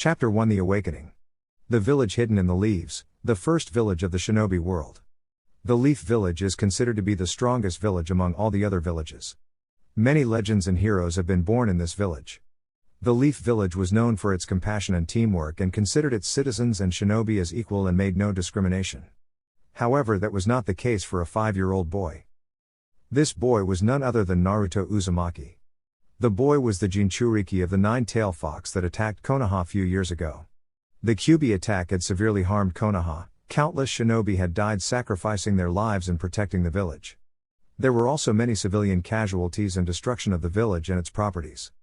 Chapter 1: The Awakening. The village hidden in the leaves, the first village of the shinobi world. The Leaf Village is considered to be the strongest village among all the other villages. Many legends and heroes have been born in this village. The Leaf Village was known for its compassion and teamwork and considered its citizens and shinobi as equal and made no discrimination. However, that was not the case for a 5-year-old boy. This boy was none other than Naruto Uzumaki. The boy was the Jinchuriki of the nine-tailed fox that attacked Konoha a few years ago. The Kyuubi attack had severely harmed Konoha. Countless shinobi had died sacrificing their lives in protecting the village. There were also many civilian casualties and destruction of the village and its properties.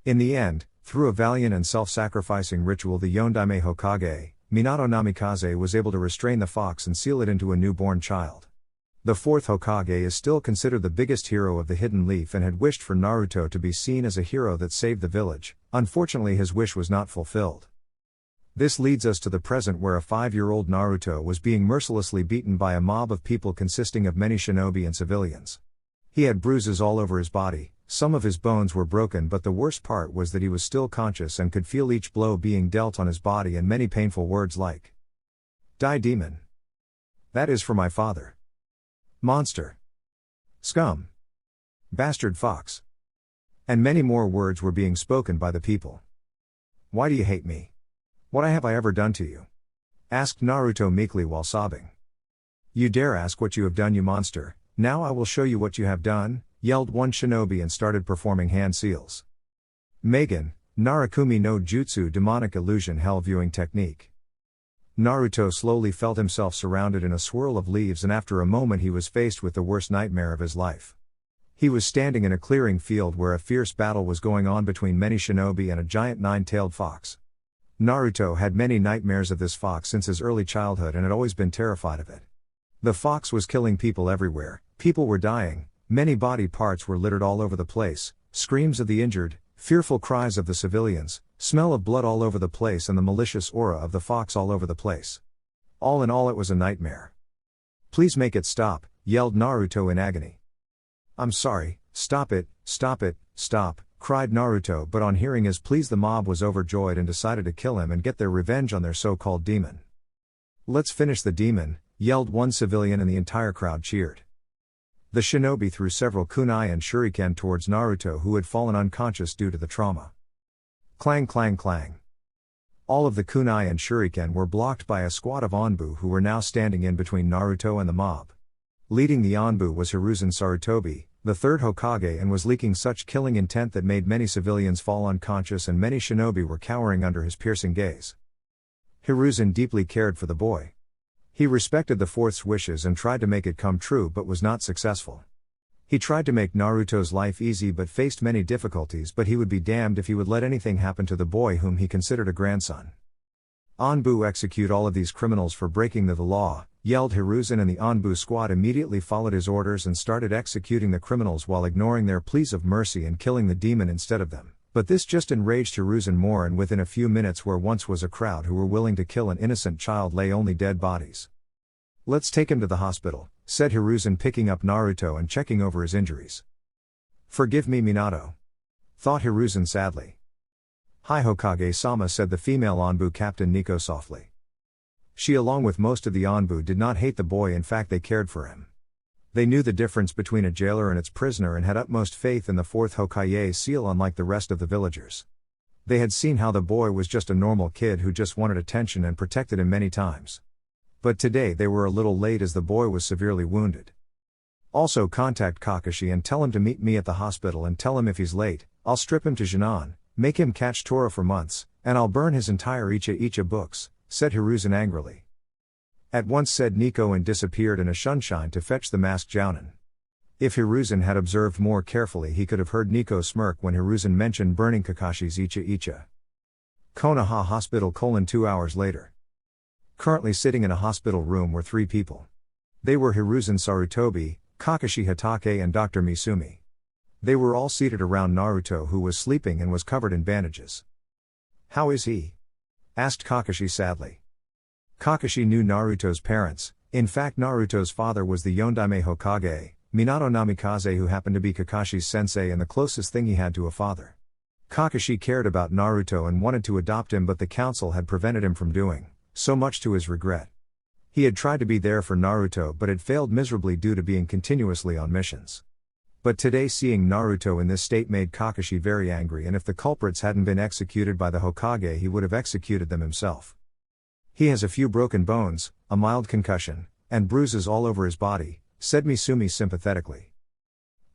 In the end, through a valiant and self-sacrificing ritual, the Yondaime Hokage, Minato Namikaze, was able to restrain the fox and seal it into a newborn child. The fourth Hokage is still considered the biggest hero of the Hidden Leaf and had wished for Naruto to be seen as a hero that saved the village. Unfortunately, his wish was not fulfilled. This leads us to the present, where a 5-year-old Naruto was being mercilessly beaten by a mob of people consisting of many shinobi and civilians. He had bruises all over his body, some of his bones were broken, but the worst part was that he was still conscious and could feel each blow being dealt on his body and many painful words like, "Die demon. That is for my father. Monster. Scum. Bastard fox." And many more words were being spoken by the people. "Why do you hate me? What have I ever done to you?" asked Naruto meekly while sobbing. "You dare ask what you have done, you monster? Now I will show you what you have done," yelled one shinobi and started performing hand seals. Magen, Narakumi no Jutsu, demonic illusion hell viewing technique. Naruto slowly felt himself surrounded in a swirl of leaves, and after a moment he was faced with the worst nightmare of his life. He was standing in a clearing field where a fierce battle was going on between many shinobi and a giant nine-tailed fox. Naruto had many nightmares of this fox since his early childhood and had always been terrified of it. The fox was killing people everywhere, people were dying, many body parts were littered all over the place, screams of the injured, fearful cries of the civilians, smell of blood all over the place, and the malicious aura of the fox all over the place. All in all, it was a nightmare. "Please make it stop," yelled Naruto in agony. "I'm sorry, stop it, stop it, stop," cried Naruto, but on hearing his pleas the mob was overjoyed and decided to kill him and get their revenge on their so-called demon. "Let's finish the demon," yelled one civilian, and the entire crowd cheered. The shinobi threw several kunai and shuriken towards Naruto, who had fallen unconscious due to the trauma. Clang clang clang. All of the kunai and shuriken were blocked by a squad of Anbu who were now standing in between Naruto and the mob. Leading the Anbu was Hiruzen Sarutobi, the third Hokage, and was leaking such killing intent that made many civilians fall unconscious and many shinobi were cowering under his piercing gaze. Hiruzen deeply cared for the boy. He respected the fourth's wishes and tried to make it come true, but was not successful. He tried to make Naruto's life easy but faced many difficulties, but he would be damned if he would let anything happen to the boy whom he considered a grandson. "Anbu, execute all of these criminals for breaking the law," yelled Hiruzen, and the Anbu squad immediately followed his orders and started executing the criminals while ignoring their pleas of mercy and killing the demon instead of them. But this just enraged Hiruzen more, and within a few minutes where once was a crowd who were willing to kill an innocent child lay only dead bodies. "Let's take him to the hospital," said Hiruzen, picking up Naruto and checking over his injuries. "Forgive me, Minato," thought Hiruzen sadly. "Hi Hokage-sama," said the female Anbu captain Nico softly. She, along with most of the Anbu, did not hate the boy, in fact they cared for him. They knew the difference between a jailer and its prisoner and had utmost faith in the fourth Hokage's seal, unlike the rest of the villagers. They had seen how the boy was just a normal kid who just wanted attention and protected him many times. But today they were a little late as the boy was severely wounded. "Also contact Kakashi and tell him to meet me at the hospital, and tell him if he's late, I'll strip him to Jinan, make him catch Tora for months, and I'll burn his entire Icha books," said Hiruzen angrily. At once, said Nico, and disappeared in a sunshine to fetch the masked Jounin. If Hiruzen had observed more carefully, he could have heard Nico smirk when Hiruzen mentioned burning Kakashi's Icha. Konoha Hospital 2 hours later. Currently sitting in a hospital room were 3 people. They were Hiruzen Sarutobi, Kakashi Hatake, and Dr. Misumi. They were all seated around Naruto, who was sleeping and was covered in bandages. "How is he?" asked Kakashi sadly. Kakashi knew Naruto's parents. In fact, Naruto's father was the Yondaime Hokage, Minato Namikaze, who happened to be Kakashi's sensei and the closest thing he had to a father. Kakashi cared about Naruto and wanted to adopt him, but the council had prevented him from doing so, much to his regret. He had tried to be there for Naruto but had failed miserably due to being continuously on missions. But today seeing Naruto in this state made Kakashi very angry, and if the culprits hadn't been executed by the Hokage he would have executed them himself. He has a few broken bones, a mild concussion, and bruises all over his body, said Misumi sympathetically.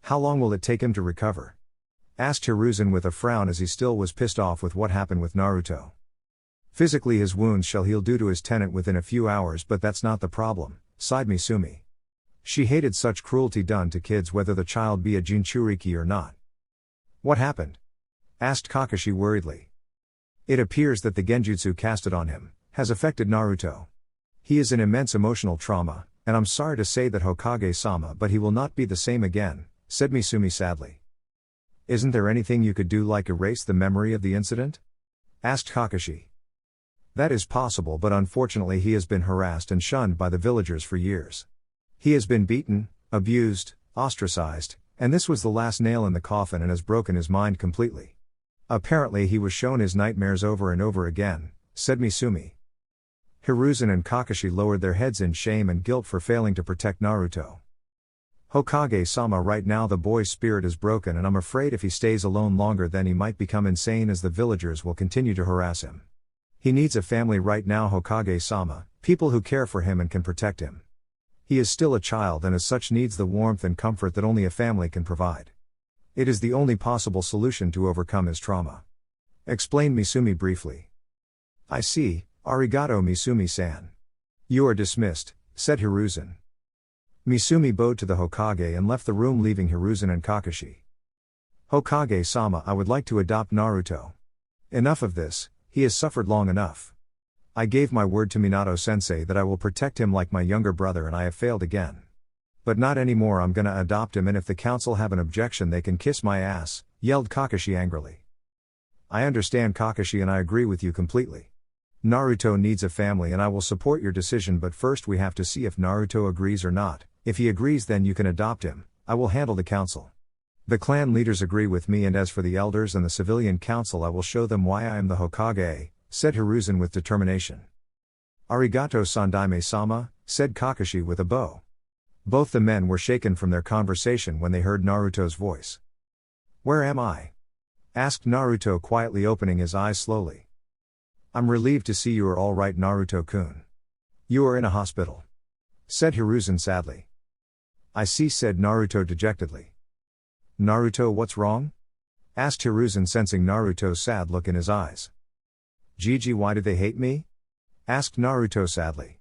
How long will it take him to recover? Asked Hiruzen with a frown as he still was pissed off with what happened with Naruto. Physically his wounds shall heal due to his tenant within a few hours, but that's not the problem, sighed Misumi. She hated such cruelty done to kids whether the child be a Jinchuriki or not. What happened? Asked Kakashi worriedly. It appears that the genjutsu casted on him has affected Naruto. He is in immense emotional trauma, and I'm sorry to say that Hokage-sama, but he will not be the same again, said Misumi sadly. Isn't there anything you could do, like erase the memory of the incident? Asked Kakashi. That is possible, but unfortunately he has been harassed and shunned by the villagers for years. He has been beaten, abused, ostracized, and this was the last nail in the coffin and has broken his mind completely. Apparently he was shown his nightmares over and over again, said Misumi. Hiruzen and Kakashi lowered their heads in shame and guilt for failing to protect Naruto. Hokage-sama, right now the boy's spirit is broken, and I'm afraid if he stays alone longer then he might become insane, as the villagers will continue to harass him. He needs a family right now, Hokage-sama, people who care for him and can protect him. He is still a child and as such needs the warmth and comfort that only a family can provide. It is the only possible solution to overcome his trauma. Explained Misumi briefly. I see, arigato Misumi-san. You are dismissed, said Hiruzen. Misumi bowed to the Hokage and left the room, leaving Hiruzen and Kakashi. Hokage-sama, I would like to adopt Naruto. Enough of this, he has suffered long enough. I gave my word to Minato-sensei that I will protect him like my younger brother, and I have failed again. But not anymore, I'm gonna adopt him, and if the council have an objection they can kiss my ass, yelled Kakashi angrily. I understand, Kakashi, and I agree with you completely. Naruto needs a family and I will support your decision, but first we have to see if Naruto agrees or not. If he agrees then you can adopt him, I will handle the council. The clan leaders agree with me, and as for the elders and the civilian council I will show them why I am the Hokage, said Hiruzen with determination. Arigato Sandaime-sama, said Kakashi with a bow. Both the men were shaken from their conversation when they heard Naruto's voice. Where am I? Asked Naruto quietly, opening his eyes slowly. I'm relieved to see you are all right, Naruto-kun. You are in a hospital, said Hiruzen sadly. I see, said Naruto dejectedly. Naruto, what's wrong? Asked Hiruzen, sensing Naruto's sad look in his eyes. Gigi, why do they hate me? Asked Naruto sadly.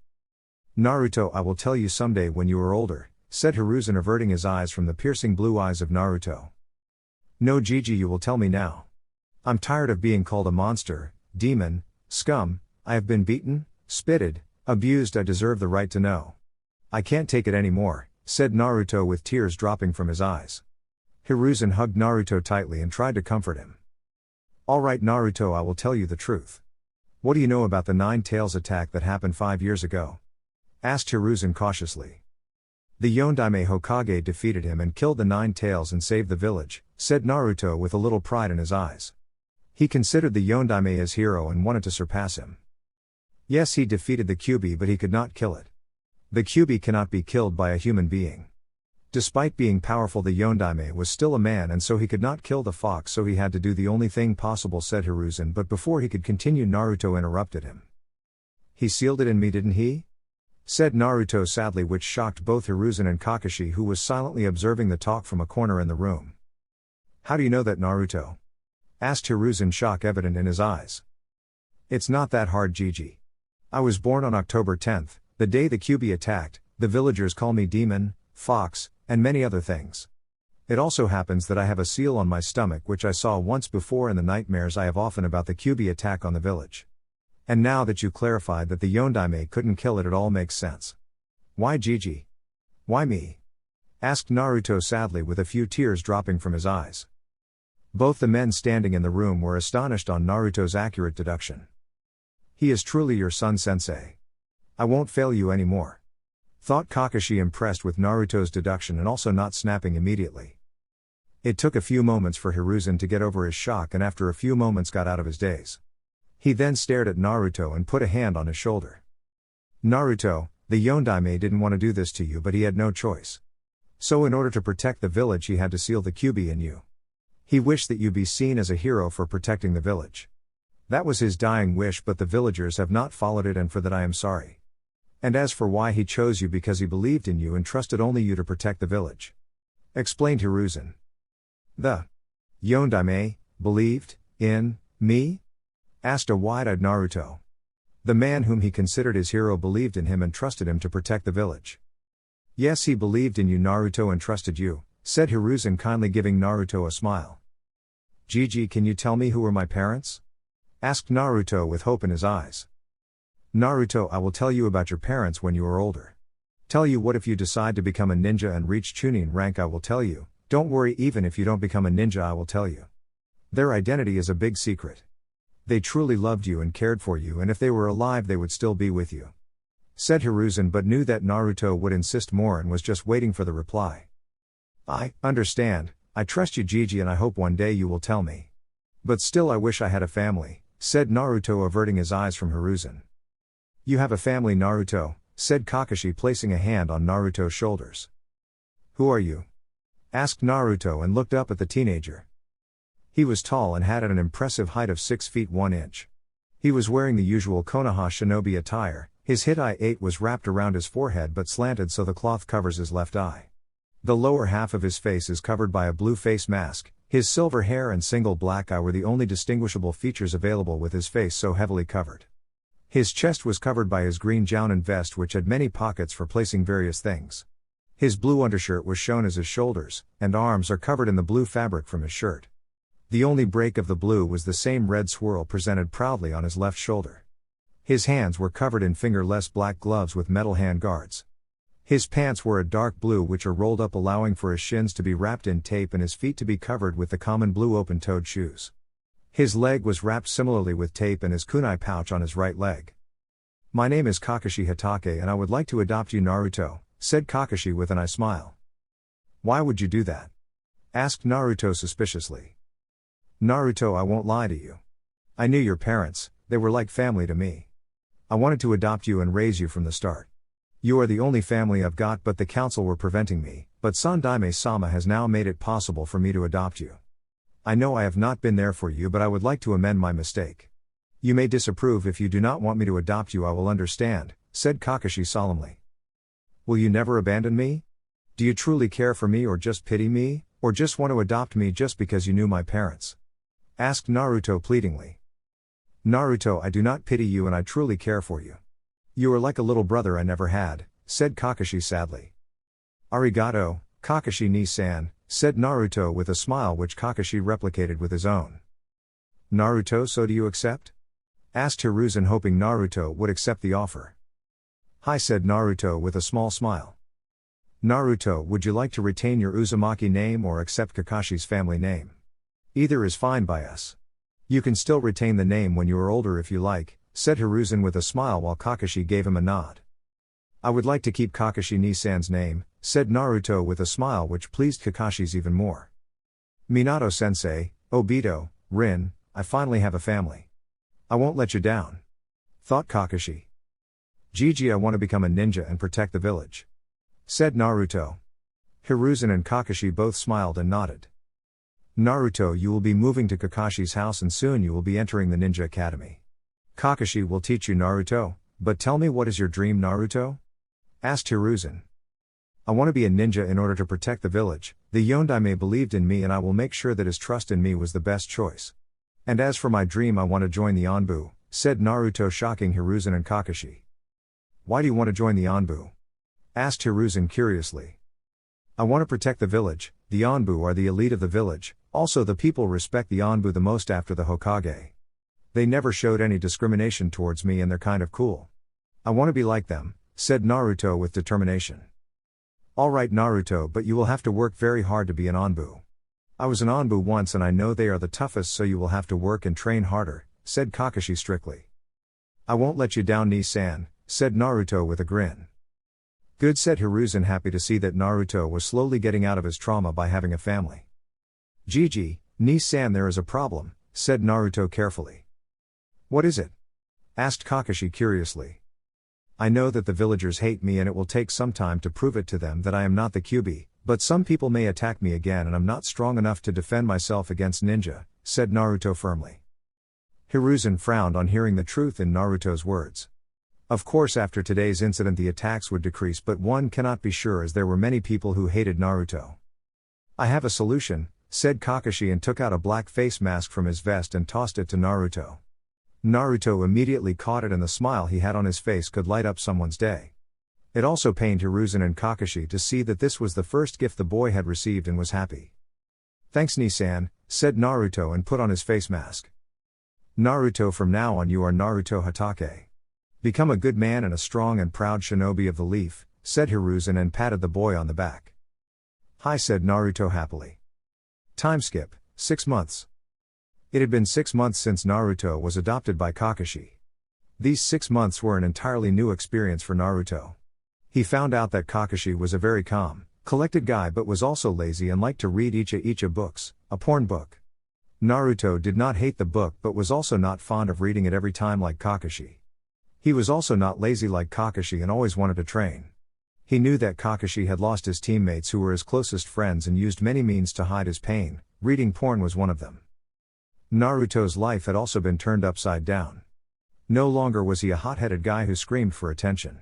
Naruto, I will tell you someday when you are older, said Hiruzen, averting his eyes from the piercing blue eyes of Naruto. No, Gigi, you will tell me now. I'm tired of being called a monster, demon, scum. I have been beaten, spitted, abused. I deserve the right to know. I can't take it anymore, said Naruto with tears dropping from his eyes. Hiruzen hugged Naruto tightly and tried to comfort him. All right, Naruto, I will tell you the truth. What do you know about the Nine Tails attack that happened 5 years ago? Asked Hiruzen cautiously. The Yondaime Hokage defeated him and killed the Nine Tails and saved the village, said Naruto with a little pride in his eyes. He considered the Yondaime his hero and wanted to surpass him. Yes, he defeated the Kyuubi, but he could not kill it. The Kyuubi cannot be killed by a human being. Despite being powerful, the Yondaime was still a man, and so he could not kill the fox, so he had to do the only thing possible, said Hiruzen, but before he could continue Naruto interrupted him. He sealed it in me, didn't he? Said Naruto sadly, which shocked both Hiruzen and Kakashi, who was silently observing the talk from a corner in the room. How do you know that, Naruto? Asked Hiruzen, shock evident in his eyes. It's not that hard, Gigi. I was born on October 10th, the day the Kyuubi attacked. The villagers call me demon, fox, and many other things. It also happens that I have a seal on my stomach which I saw once before in the nightmares I have often about the Kyuubi attack on the village. And now that you clarified that the Yondaime couldn't kill it, it all makes sense. Why, Gigi? Why me? Asked Naruto sadly, with a few tears dropping from his eyes. Both the men standing in the room were astonished on Naruto's accurate deduction. He is truly your son, sensei. I won't fail you anymore. Thought Kakashi, impressed with Naruto's deduction and also not snapping immediately. It took a few moments for Hiruzen to get over his shock, and after a few moments got out of his daze. He then stared at Naruto and put a hand on his shoulder. Naruto, the Yondaime didn't want to do this to you, but he had no choice. So in order to protect the village he had to seal the Kyuubi in you. He wished that you be seen as a hero for protecting the village. That was his dying wish, but the villagers have not followed it, and for that I am sorry. And as for why he chose you, because he believed in you and trusted only you to protect the village. Explained Hiruzen. The Yondaime believed in me? Asked a wide-eyed Naruto. The man whom he considered his hero believed in him and trusted him to protect the village. Yes, he believed in you, Naruto, and trusted you, said Hiruzen, kindly giving Naruto a smile. Gigi, can you tell me who were my parents? Asked Naruto with hope in his eyes. Naruto, I will tell you about your parents when you are older. Tell you what, if you decide to become a ninja and reach Chunin rank, I will tell you. Don't worry, even if you don't become a ninja, I will tell you. Their identity is a big secret. They truly loved you and cared for you, and if they were alive they would still be with you. Said Hiruzen, but knew that Naruto would insist more and was just waiting for the reply. I understand, I trust you, Gigi, and I hope one day you will tell me. But still I wish I had a family, said Naruto, averting his eyes from Hiruzen. You have a family, Naruto, said Kakashi, placing a hand on Naruto's shoulders. Who are you? Asked Naruto and looked up at the teenager. He was tall and had an impressive height of 6 feet 1 inch. He was wearing the usual Konoha shinobi attire. His Hitai-8 was wrapped around his forehead but slanted so the cloth covers his left eye. The lower half of his face is covered by a blue face mask. His silver hair and single black eye were the only distinguishable features available with his face so heavily covered. His chest was covered by his green jounin vest, which had many pockets for placing various things. His blue undershirt was shown as his shoulders, and arms are covered in the blue fabric from his shirt. The only break of the blue was the same red swirl presented proudly on his left shoulder. His hands were covered in fingerless black gloves with metal hand guards. His pants were a dark blue which are rolled up, allowing for his shins to be wrapped in tape and his feet to be covered with the common blue open-toed shoes. His leg was wrapped similarly with tape and his kunai pouch on his right leg. My name is Kakashi Hatake and I would like to adopt you, Naruto, said Kakashi with an eye smile. Why would you do that? Asked Naruto suspiciously. Naruto, I won't lie to you. I knew your parents, they were like family to me. I wanted to adopt you and raise you from the start. You are the only family I've got, but the council were preventing me, but Sandaime-sama has now made it possible for me to adopt you. I know I have not been there for you, but I would like to amend my mistake. You may disapprove. If you do not want me to adopt you, I will understand, said Kakashi solemnly. Will you never abandon me? Do you truly care for me, or just pity me, or just want to adopt me just because you knew my parents? Asked Naruto pleadingly. Naruto, I do not pity you and I truly care for you. You are like a little brother I never had, said Kakashi sadly. Arigato, Kakashi-ni-san, said Naruto with a smile which Kakashi replicated with his own. Naruto, so do you accept? Asked Hiruzen, hoping Naruto would accept the offer. Hi, said Naruto with a small smile. Naruto, would you like to retain your Uzumaki name or accept Kakashi's family name? Either is fine by us. You can still retain the name when you are older if you like, said Hiruzen with a smile while Kakashi gave him a nod. I would like to keep Kakashi-ni-san's name, said Naruto with a smile which pleased Kakashi's even more. Minato-sensei, Obito, Rin, I finally have a family. I won't let you down. Thought Kakashi. Gigi, I want to become a ninja and protect the village. Said Naruto. Hiruzen and Kakashi both smiled and nodded. Naruto, you will be moving to Kakashi's house and soon you will be entering the Ninja Academy. Kakashi will teach you, Naruto, but tell me, what is your dream, Naruto? Asked Hiruzen. I want to be a ninja in order to protect the village. The Yondaime believed in me and I will make sure that his trust in me was the best choice. And as for my dream, I want to join the Anbu, said Naruto, shocking Hiruzen and Kakashi. Why do you want to join the Anbu? Asked Hiruzen curiously. I want to protect the village. The Anbu are the elite of the village, also the people respect the Anbu the most after the Hokage. They never showed any discrimination towards me and they're kind of cool. I want to be like them, said Naruto with determination. Alright, Naruto, but you will have to work very hard to be an Anbu. I was an Anbu once and I know they are the toughest, so you will have to work and train harder, said Kakashi strictly. I won't let you down, Ni-san, said Naruto with a grin. Good, said Hiruzen, happy to see that Naruto was slowly getting out of his trauma by having a family. Gigi, Ni-san, there is a problem, said Naruto carefully. What is it? Asked Kakashi curiously. I know that the villagers hate me and it will take some time to prove it to them that I am not the Kyuubi, but some people may attack me again and I'm not strong enough to defend myself against ninja, said Naruto firmly. Hiruzen frowned on hearing the truth in Naruto's words. Of course, after today's incident the attacks would decrease, but one cannot be sure as there were many people who hated Naruto. I have a solution, said Kakashi and took out a black face mask from his vest and tossed it to Naruto. Naruto immediately caught it and the smile he had on his face could light up someone's day. It also pained Hiruzen and Kakashi to see that this was the first gift the boy had received and was happy. Thanks Ni-san, said Naruto and put on his face mask. Naruto, from now on you are Naruto Hatake. Become a good man and a strong and proud shinobi of the leaf, said Hiruzen and patted the boy on the back. Hi, said Naruto happily. Time skip, 6 months. It had been 6 months since Naruto was adopted by Kakashi. These 6 months were an entirely new experience for Naruto. He found out that Kakashi was a very calm, collected guy but was also lazy and liked to read icha books, a porn book. Naruto did not hate the book but was also not fond of reading it every time like Kakashi. He was also not lazy like Kakashi and always wanted to train. He knew that Kakashi had lost his teammates who were his closest friends and used many means to hide his pain, reading porn was one of them. Naruto's life had also been turned upside down. No longer was he a hot-headed guy who screamed for attention.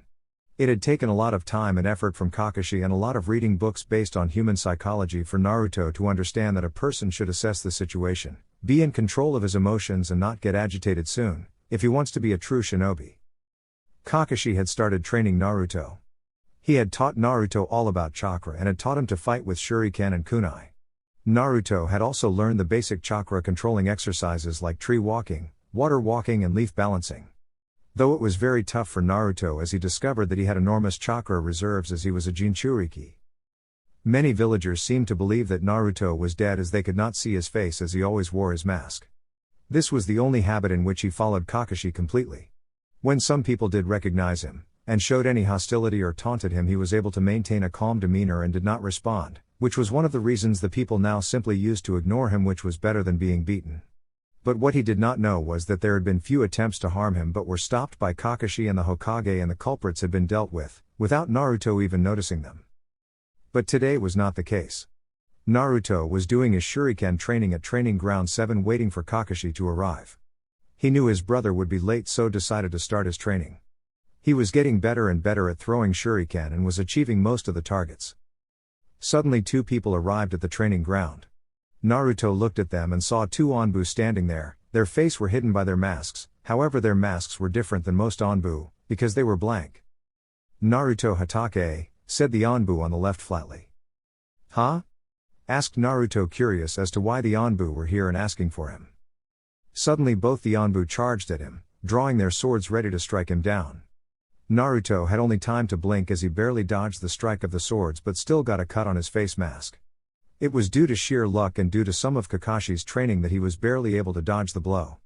It had taken a lot of time and effort from Kakashi and a lot of reading books based on human psychology for Naruto to understand that a person should assess the situation, be in control of his emotions and not get agitated soon, if he wants to be a true shinobi. Kakashi had started training Naruto. He had taught Naruto all about chakra and had taught him to fight with shuriken and kunai. Naruto had also learned the basic chakra controlling exercises like tree walking, water walking and leaf balancing. Though it was very tough for Naruto as he discovered that he had enormous chakra reserves as he was a Jinchuriki. Many villagers seemed to believe that Naruto was dead as they could not see his face as he always wore his mask. This was the only habit in which he followed Kakashi completely. When some people did recognize him, and showed any hostility or taunted him, he was able to maintain a calm demeanor and did not respond, which was one of the reasons the people now simply used to ignore him, which was better than being beaten. But what he did not know was that there had been few attempts to harm him but were stopped by Kakashi and the Hokage, and the culprits had been dealt with, without Naruto even noticing them. But today was not the case. Naruto was doing his shuriken training at Training Ground 7 waiting for Kakashi to arrive. He knew his brother would be late, so decided to start his training. He was getting better and better at throwing shuriken and was achieving most of the targets. Suddenly 2 people arrived at the training ground. Naruto looked at them and saw 2 Anbu standing there. Their faces were hidden by their masks, however their masks were different than most Anbu, because they were blank. Naruto Hatake, said the Anbu on the left flatly. Huh? Asked Naruto, curious as to why the Anbu were here and asking for him. Suddenly both the Anbu charged at him, drawing their swords ready to strike him down. Naruto had only time to blink as he barely dodged the strike of the swords but still got a cut on his face mask. It was due to sheer luck and due to some of Kakashi's training that he was barely able to dodge the blow.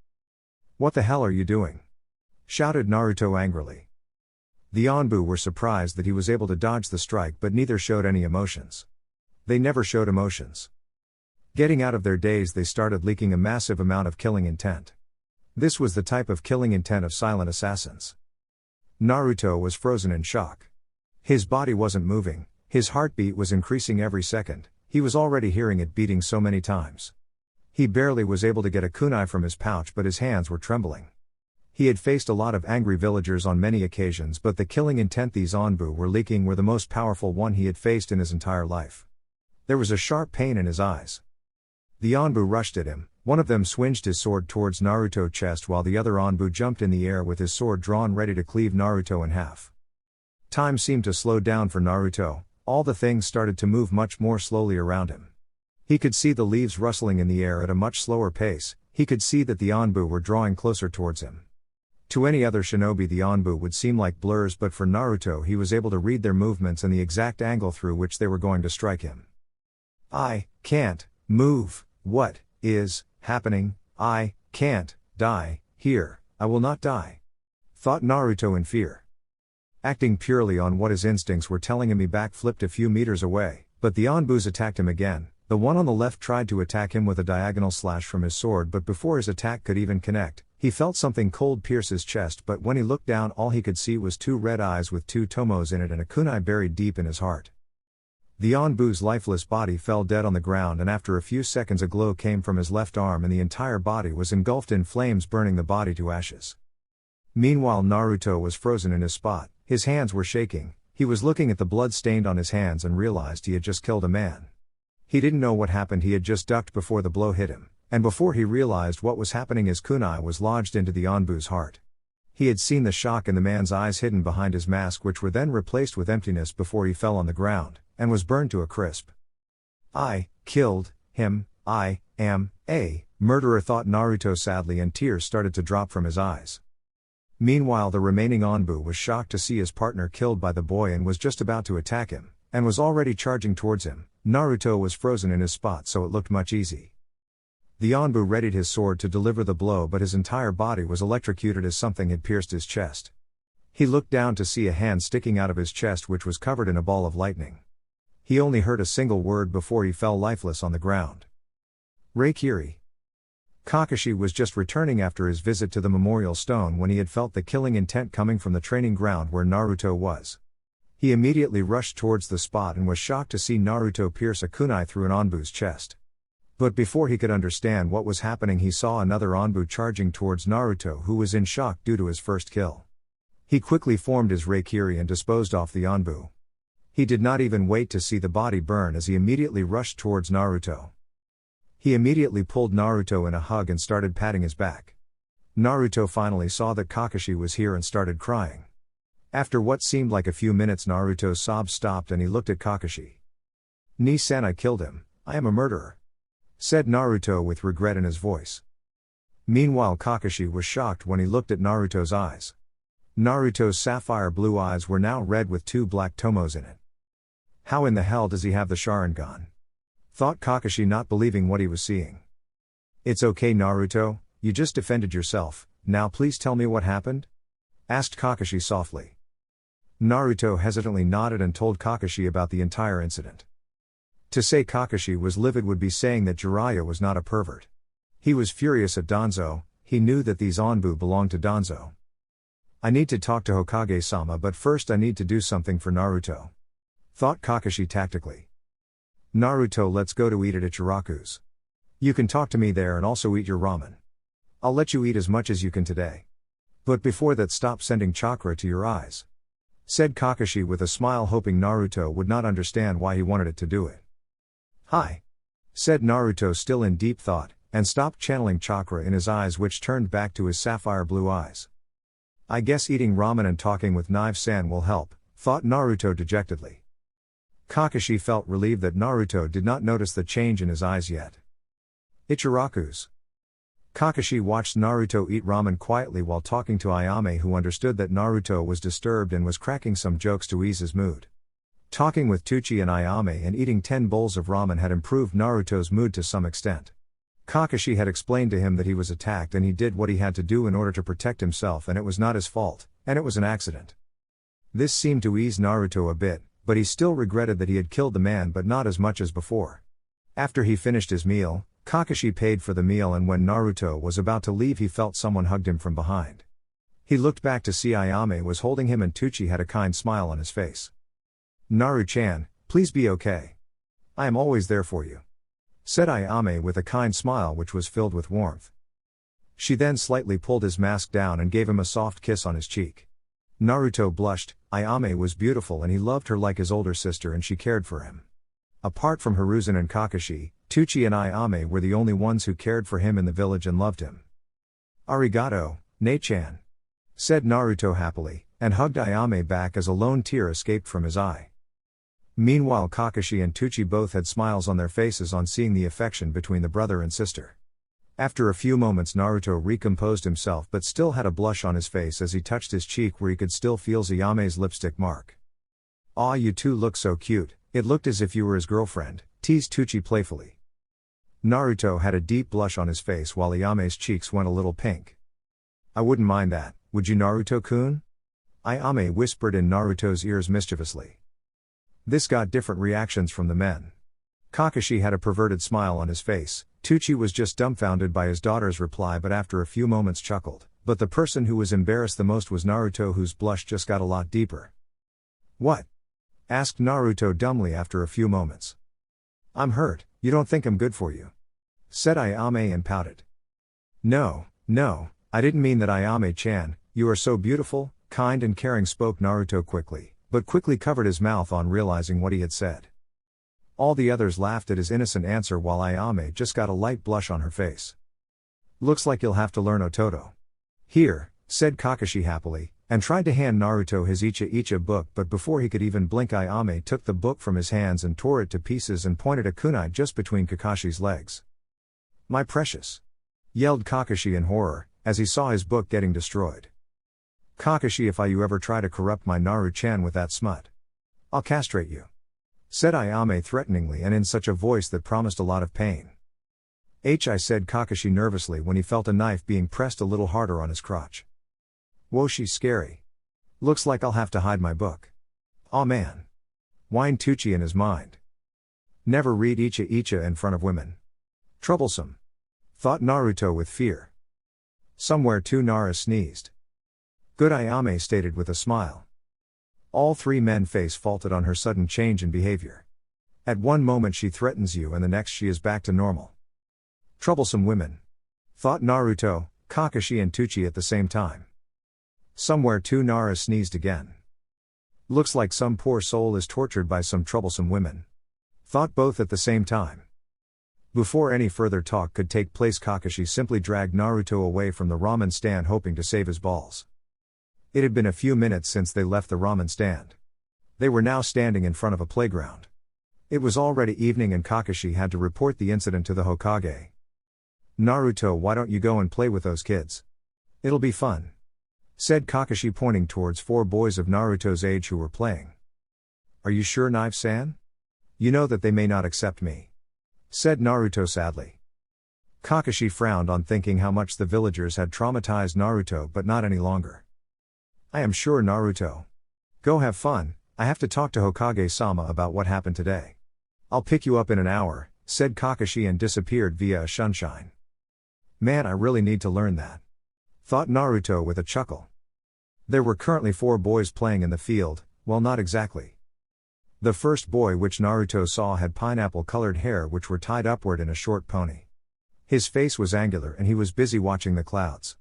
What the hell are you doing? Shouted Naruto angrily. The Anbu were surprised that he was able to dodge the strike but neither showed any emotions. They never showed emotions. Getting out of their daze, they started leaking a massive amount of killing intent. This was the type of killing intent of silent assassins. Naruto was frozen in shock. His body wasn't moving, his heartbeat was increasing every second, he was already hearing it beating so many times. He barely was able to get a kunai from his pouch but his hands were trembling. He had faced a lot of angry villagers on many occasions, but the killing intent these Anbu were leaking were the most powerful one he had faced in his entire life. There was a sharp pain in his eyes. The Anbu rushed at him. One of them swinged his sword towards Naruto's chest while the other Anbu jumped in the air with his sword drawn ready to cleave Naruto in half. Time seemed to slow down for Naruto. All the things started to move much more slowly around him. He could see the leaves rustling in the air at a much slower pace. He could see that the Anbu were drawing closer towards him. To any other shinobi the Anbu would seem like blurs, but for Naruto he was able to read their movements and the exact angle through which they were going to strike him. I can't move. What is happening? I can't die here. I will not die, thought Naruto in fear. Acting purely on what his instincts were telling him, he backflipped a few meters away, but the Anbus attacked him again. The one on the left tried to attack him with a diagonal slash from his sword, but before his attack could even connect, he felt something cold pierce his chest, but when he looked down all he could see was 2 red eyes with 2 tomos in it and a kunai buried deep in his heart. The Onbu's lifeless body fell dead on the ground, and after a few seconds a glow came from his left arm and the entire body was engulfed in flames, burning the body to ashes. Meanwhile Naruto was frozen in his spot, his hands were shaking, he was looking at the blood stained on his hands and realized he had just killed a man. He didn't know what happened, he had just ducked before the blow hit him, and before he realized what was happening his kunai was lodged into the Onbu's heart. He had seen the shock in the man's eyes hidden behind his mask, which were then replaced with emptiness before he fell on the ground, and was burned to a crisp. I killed him, I am a murderer, thought Naruto sadly, and tears started to drop from his eyes. Meanwhile the remaining Onbu was shocked to see his partner killed by the boy and was just about to attack him, and was already charging towards him. Naruto was frozen in his spot, so it looked much easy. The Onbu readied his sword to deliver the blow, but his entire body was electrocuted as something had pierced his chest. He looked down to see a hand sticking out of his chest which was covered in a ball of lightning. He only heard a single word before he fell lifeless on the ground. Reikiri. Kakashi was just returning after his visit to the memorial stone when he had felt the killing intent coming from the training ground where Naruto was. He immediately rushed towards the spot and was shocked to see Naruto pierce a kunai through an Onbu's chest. But before he could understand what was happening, he saw another Onbu charging towards Naruto, who was in shock due to his first kill. He quickly formed his Reikiri and disposed off the Onbu. He did not even wait to see the body burn as he immediately rushed towards Naruto. He immediately pulled Naruto in a hug and started patting his back. Naruto finally saw that Kakashi was here and started crying. After what seemed like a few minutes, Naruto's sobs stopped and he looked at Kakashi. "Ni-san, I killed him, I am a murderer," said Naruto with regret in his voice. Meanwhile Kakashi was shocked when he looked at Naruto's eyes. Naruto's sapphire blue eyes were now red with 2 black tomos in it. How in the hell does he have the Sharingan? Thought Kakashi, not believing what he was seeing. "It's okay Naruto, you just defended yourself, now please tell me what happened?" asked Kakashi softly. Naruto hesitantly nodded and told Kakashi about the entire incident. To say Kakashi was livid would be saying that Jiraiya was not a pervert. He was furious at Danzo, he knew that these Onbu belonged to Danzo. "I need to talk to Hokage-sama, but first I need to do something for Naruto," thought Kakashi tactically. "Naruto, let's go to eat at Ichiraku's. You can talk to me there and also eat your ramen. I'll let you eat as much as you can today. But before that, stop sending chakra to your eyes," said Kakashi with a smile, hoping Naruto would not understand why he wanted it to do it. "Hi," said Naruto, still in deep thought, and stopped channeling chakra in his eyes, which turned back to his sapphire blue eyes. "I guess eating ramen and talking with Knife-san will help," thought Naruto dejectedly. Kakashi felt relieved that Naruto did not notice the change in his eyes yet. Ichiraku's. Kakashi watched Naruto eat ramen quietly while talking to Ayame, who understood that Naruto was disturbed and was cracking some jokes to ease his mood. Talking with Tucci and Ayame and eating 10 bowls of ramen had improved Naruto's mood to some extent. Kakashi had explained to him that he was attacked and he did what he had to do in order to protect himself, and it was not his fault, and it was an accident. This seemed to ease Naruto a bit, but he still regretted that he had killed the man, but not as much as before. After he finished his meal, Kakashi paid for the meal, and when Naruto was about to leave he felt someone hugged him from behind. He looked back to see Ayame was holding him and Tucci had a kind smile on his face. "Naru-chan, please be okay. I am always there for you," said Ayame with a kind smile which was filled with warmth. She then slightly pulled his mask down and gave him a soft kiss on his cheek. Naruto blushed. Ayame was beautiful and he loved her like his older sister, and she cared for him. Apart from Hiruzen and Kakashi, Tucci and Ayame were the only ones who cared for him in the village and loved him. "Arigato, Ne-chan," said Naruto happily, and hugged Ayame back as a lone tear escaped from his eye. Meanwhile Kakashi and Tucci both had smiles on their faces on seeing the affection between the brother and sister. After a few moments Naruto recomposed himself but still had a blush on his face as he touched his cheek where he could still feel Ayame's lipstick mark. "Aw, you two look so cute, it looked as if you were his girlfriend," teased Tucci playfully. Naruto had a deep blush on his face while Ayame's cheeks went a little pink. "I wouldn't mind that, would you Naruto-kun?" Ayame whispered in Naruto's ears mischievously. This got different reactions from the men. Kakashi had a perverted smile on his face. Tucci was just dumbfounded by his daughter's reply, but after a few moments chuckled. But the person who was embarrassed the most was Naruto, whose blush just got a lot deeper. "What?" asked Naruto dumbly after a few moments. "I'm hurt. You don't think I'm good for you?" said Ayame and pouted. No, I didn't mean that, Ayame-chan. You are so beautiful, kind and caring," spoke Naruto quickly, but quickly covered his mouth on realizing what he had said. All the others laughed at his innocent answer while Ayame just got a light blush on her face. "Looks like you'll have to learn Ototo." "Here," said Kakashi happily, and tried to hand Naruto his Icha book, but before he could even blink, Ayame took the book from his hands and tore it to pieces and pointed a kunai just between Kakashi's legs. "My precious!" yelled Kakashi in horror, as he saw his book getting destroyed. "Kakashi, if you ever try to corrupt my Naru-chan with that smut, I'll castrate you," said Ayame threateningly and in such a voice that promised a lot of pain. Said Kakashi nervously when he felt a knife being pressed a little harder on his crotch. "Whoa, she's scary. Looks like I'll have to hide my book." "Aw man," whined Tucci in his mind. "Never read Icha in front of women. Troublesome," thought Naruto with fear. Somewhere too, Nara sneezed. "Good," Ayame stated with a smile. All three men face faulted on her sudden change in behavior. At one moment she threatens you and the next she is back to normal. Troublesome women, thought Naruto, Kakashi and Tucci at the same time. Somewhere too, Nara sneezed again. Looks like some poor soul is tortured by some troublesome women, thought both at the same time. Before any further talk could take place, Kakashi simply dragged Naruto away from the ramen stand, hoping to save his balls. It had been a few minutes since they left the ramen stand. They were now standing in front of a playground. It was already evening and Kakashi had to report the incident to the Hokage. "Naruto, why don't you go and play with those kids? It'll be fun," said Kakashi, pointing towards 4 boys of Naruto's age who were playing. "Are you sure, Knife-san? You know that they may not accept me," said Naruto sadly. Kakashi frowned on thinking how much the villagers had traumatized Naruto, but not any longer. "I am sure, Naruto. Go have fun. I have to talk to Hokage-sama about what happened today. I'll pick you up in an hour," said Kakashi and disappeared via a sunshine. "Man, I really need to learn that," thought Naruto with a chuckle. There were currently 4 boys playing in the field. Well, not exactly. The first boy which Naruto saw had pineapple-colored hair which were tied upward in a short pony. His face was angular and he was busy watching the clouds.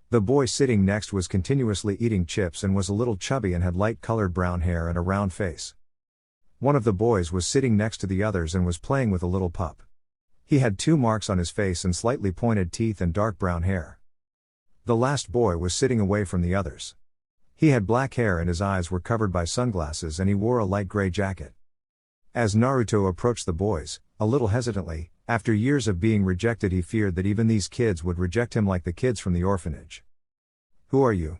The boy sitting next was continuously eating chips and was a little chubby and had light-colored brown hair and a round face. One of the boys was sitting next to the others and was playing with a little pup. He had 2 marks on his face and slightly pointed teeth and dark brown hair. The last boy was sitting away from the others. He had black hair and his eyes were covered by sunglasses and he wore a light gray jacket. As Naruto approached the boys, a little hesitantly, after years of being rejected he feared that even these kids would reject him like the kids from the orphanage. "Who are you?"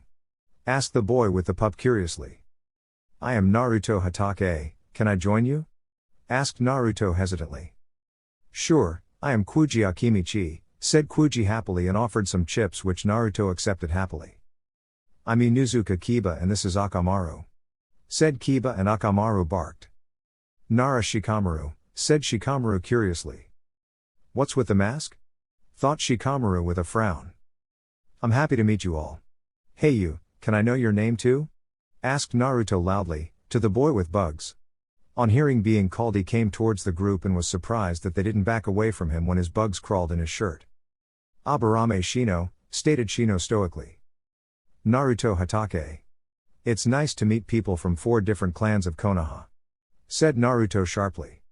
asked the boy with the pup curiously. "I am Naruto Hatake, can I join you?" asked Naruto hesitantly. "Sure, I am Kuji Akimichi," said Kuji happily and offered some chips which Naruto accepted happily. "I'm Inuzuka Kiba and this is Akamaru," said Kiba and Akamaru barked. "Nara Shikamaru," said Shikamaru curiously. "What's with the mask?" thought Shikamaru with a frown. "I'm happy to meet you all. Hey you, can I know your name too?" asked Naruto loudly, to the boy with bugs. On hearing being called he came towards the group and was surprised that they didn't back away from him when his bugs crawled in his shirt. "Aburame Shino," stated Shino stoically. "Naruto Hatake. It's nice to meet people from 4 different clans of Konoha," said Naruto sharply.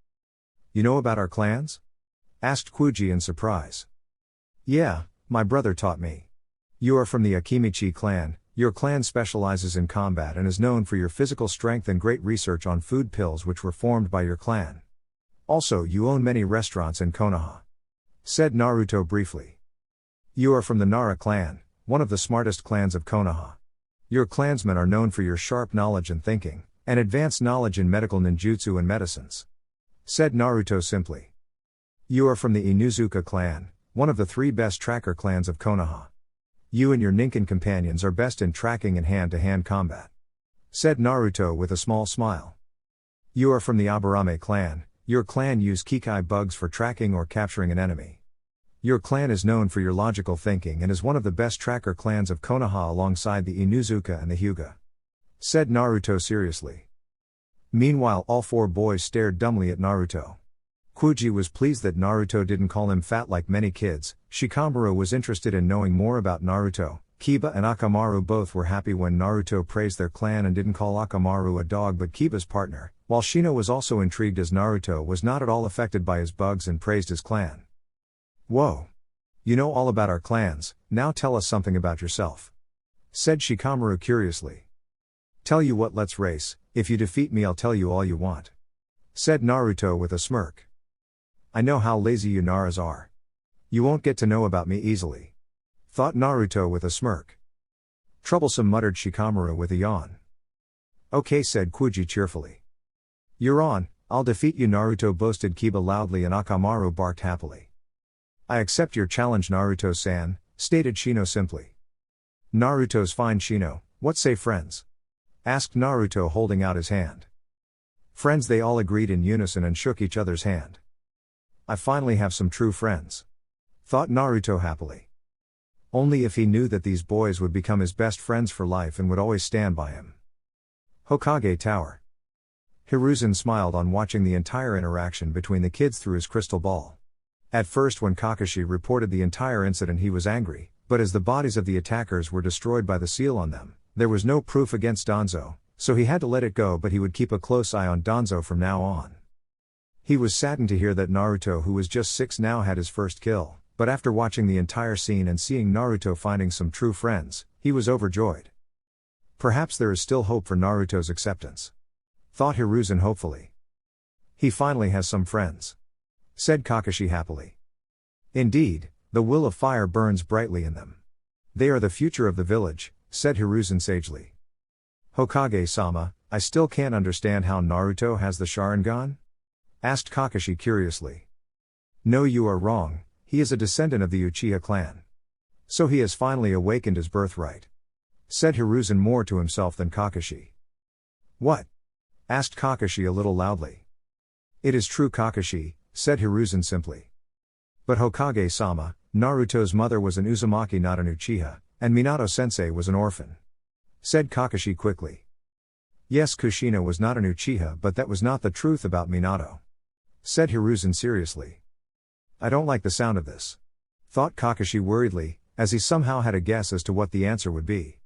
"You know about our clans?" asked Kuji in surprise. "Yeah, my brother taught me. You are from the Akimichi clan. Your clan specializes in combat and is known for your physical strength and great research on food pills which were formed by your clan. Also, you own many restaurants in Konoha," said Naruto briefly. "You are from the Nara clan, one of the smartest clans of Konoha. Your clansmen are known for your sharp knowledge and thinking, and advanced knowledge in medical ninjutsu and medicines," said Naruto simply. "You are from the Inuzuka clan, one of the 3 best tracker clans of Konoha. You and your Ninken companions are best in tracking and hand-to-hand combat," said Naruto with a small smile. "You are from the Aburame clan, Your clan use Kikai bugs for tracking or capturing an enemy. Your clan is known for your logical thinking and is one of the best tracker clans of Konoha alongside the Inuzuka and the Hyuga. Said Naruto seriously. Meanwhile all four boys stared dumbly at Naruto. Kuji was pleased that Naruto didn't call him fat like many kids. Shikamaru was interested in knowing more about Naruto. Kiba and Akamaru both were happy when Naruto praised their clan and didn't call Akamaru a dog but Kiba's partner, while Shino was also intrigued as Naruto was not at all affected by his bugs and praised his clan. Whoa! You know all about our clans, now tell us something about yourself. Said Shikamaru curiously. Tell you what, let's race, if you defeat me I'll tell you all you want. Said Naruto with a smirk. I know how lazy you Naras are. You won't get to know about me easily. Thought Naruto with a smirk. Troublesome, muttered Shikamaru with a yawn. Okay, said Kuji cheerfully. You're on, I'll defeat you, Naruto boasted Kiba loudly and Akamaru barked happily. I accept your challenge, Naruto-san, stated Shino simply. Naruto's fine, Shino, what say friends? Asked Naruto holding out his hand. Friends, they all agreed in unison and shook each other's hand. I finally have some true friends. Thought Naruto happily. Only if he knew that these boys would become his best friends for life and would always stand by him. Hokage Tower. Hiruzen smiled on watching the entire interaction between the kids through his crystal ball. At first when Kakashi reported the entire incident he was angry, but as the bodies of the attackers were destroyed by the seal on them, there was no proof against Danzo, so he had to let it go, but he would keep a close eye on Danzo from now on. He was saddened to hear that Naruto, who was just 6 now, had his first kill. But after watching the entire scene and seeing Naruto finding some true friends, he was overjoyed. Perhaps there is still hope for Naruto's acceptance. Thought Hiruzen hopefully. He finally has some friends. Said Kakashi happily. Indeed, the will of fire burns brightly in them. They are the future of the village, said Hiruzen sagely. Hokage-sama, I still can't understand how Naruto has the Sharingan? Asked Kakashi curiously. No, you are wrong. He is a descendant of the Uchiha clan. So he has finally awakened his birthright. Said Hiruzen more to himself than Kakashi. What? Asked Kakashi a little loudly. It is true, Kakashi, said Hiruzen simply. But Hokage-sama, Naruto's mother was an Uzumaki, not an Uchiha, and Minato-sensei was an orphan. Said Kakashi quickly. Yes, Kushina was not an Uchiha, but that was not the truth about Minato. Said Hiruzen seriously. I don't like the sound of this. Thought Kakashi worriedly, as he somehow had a guess as to what the answer would be.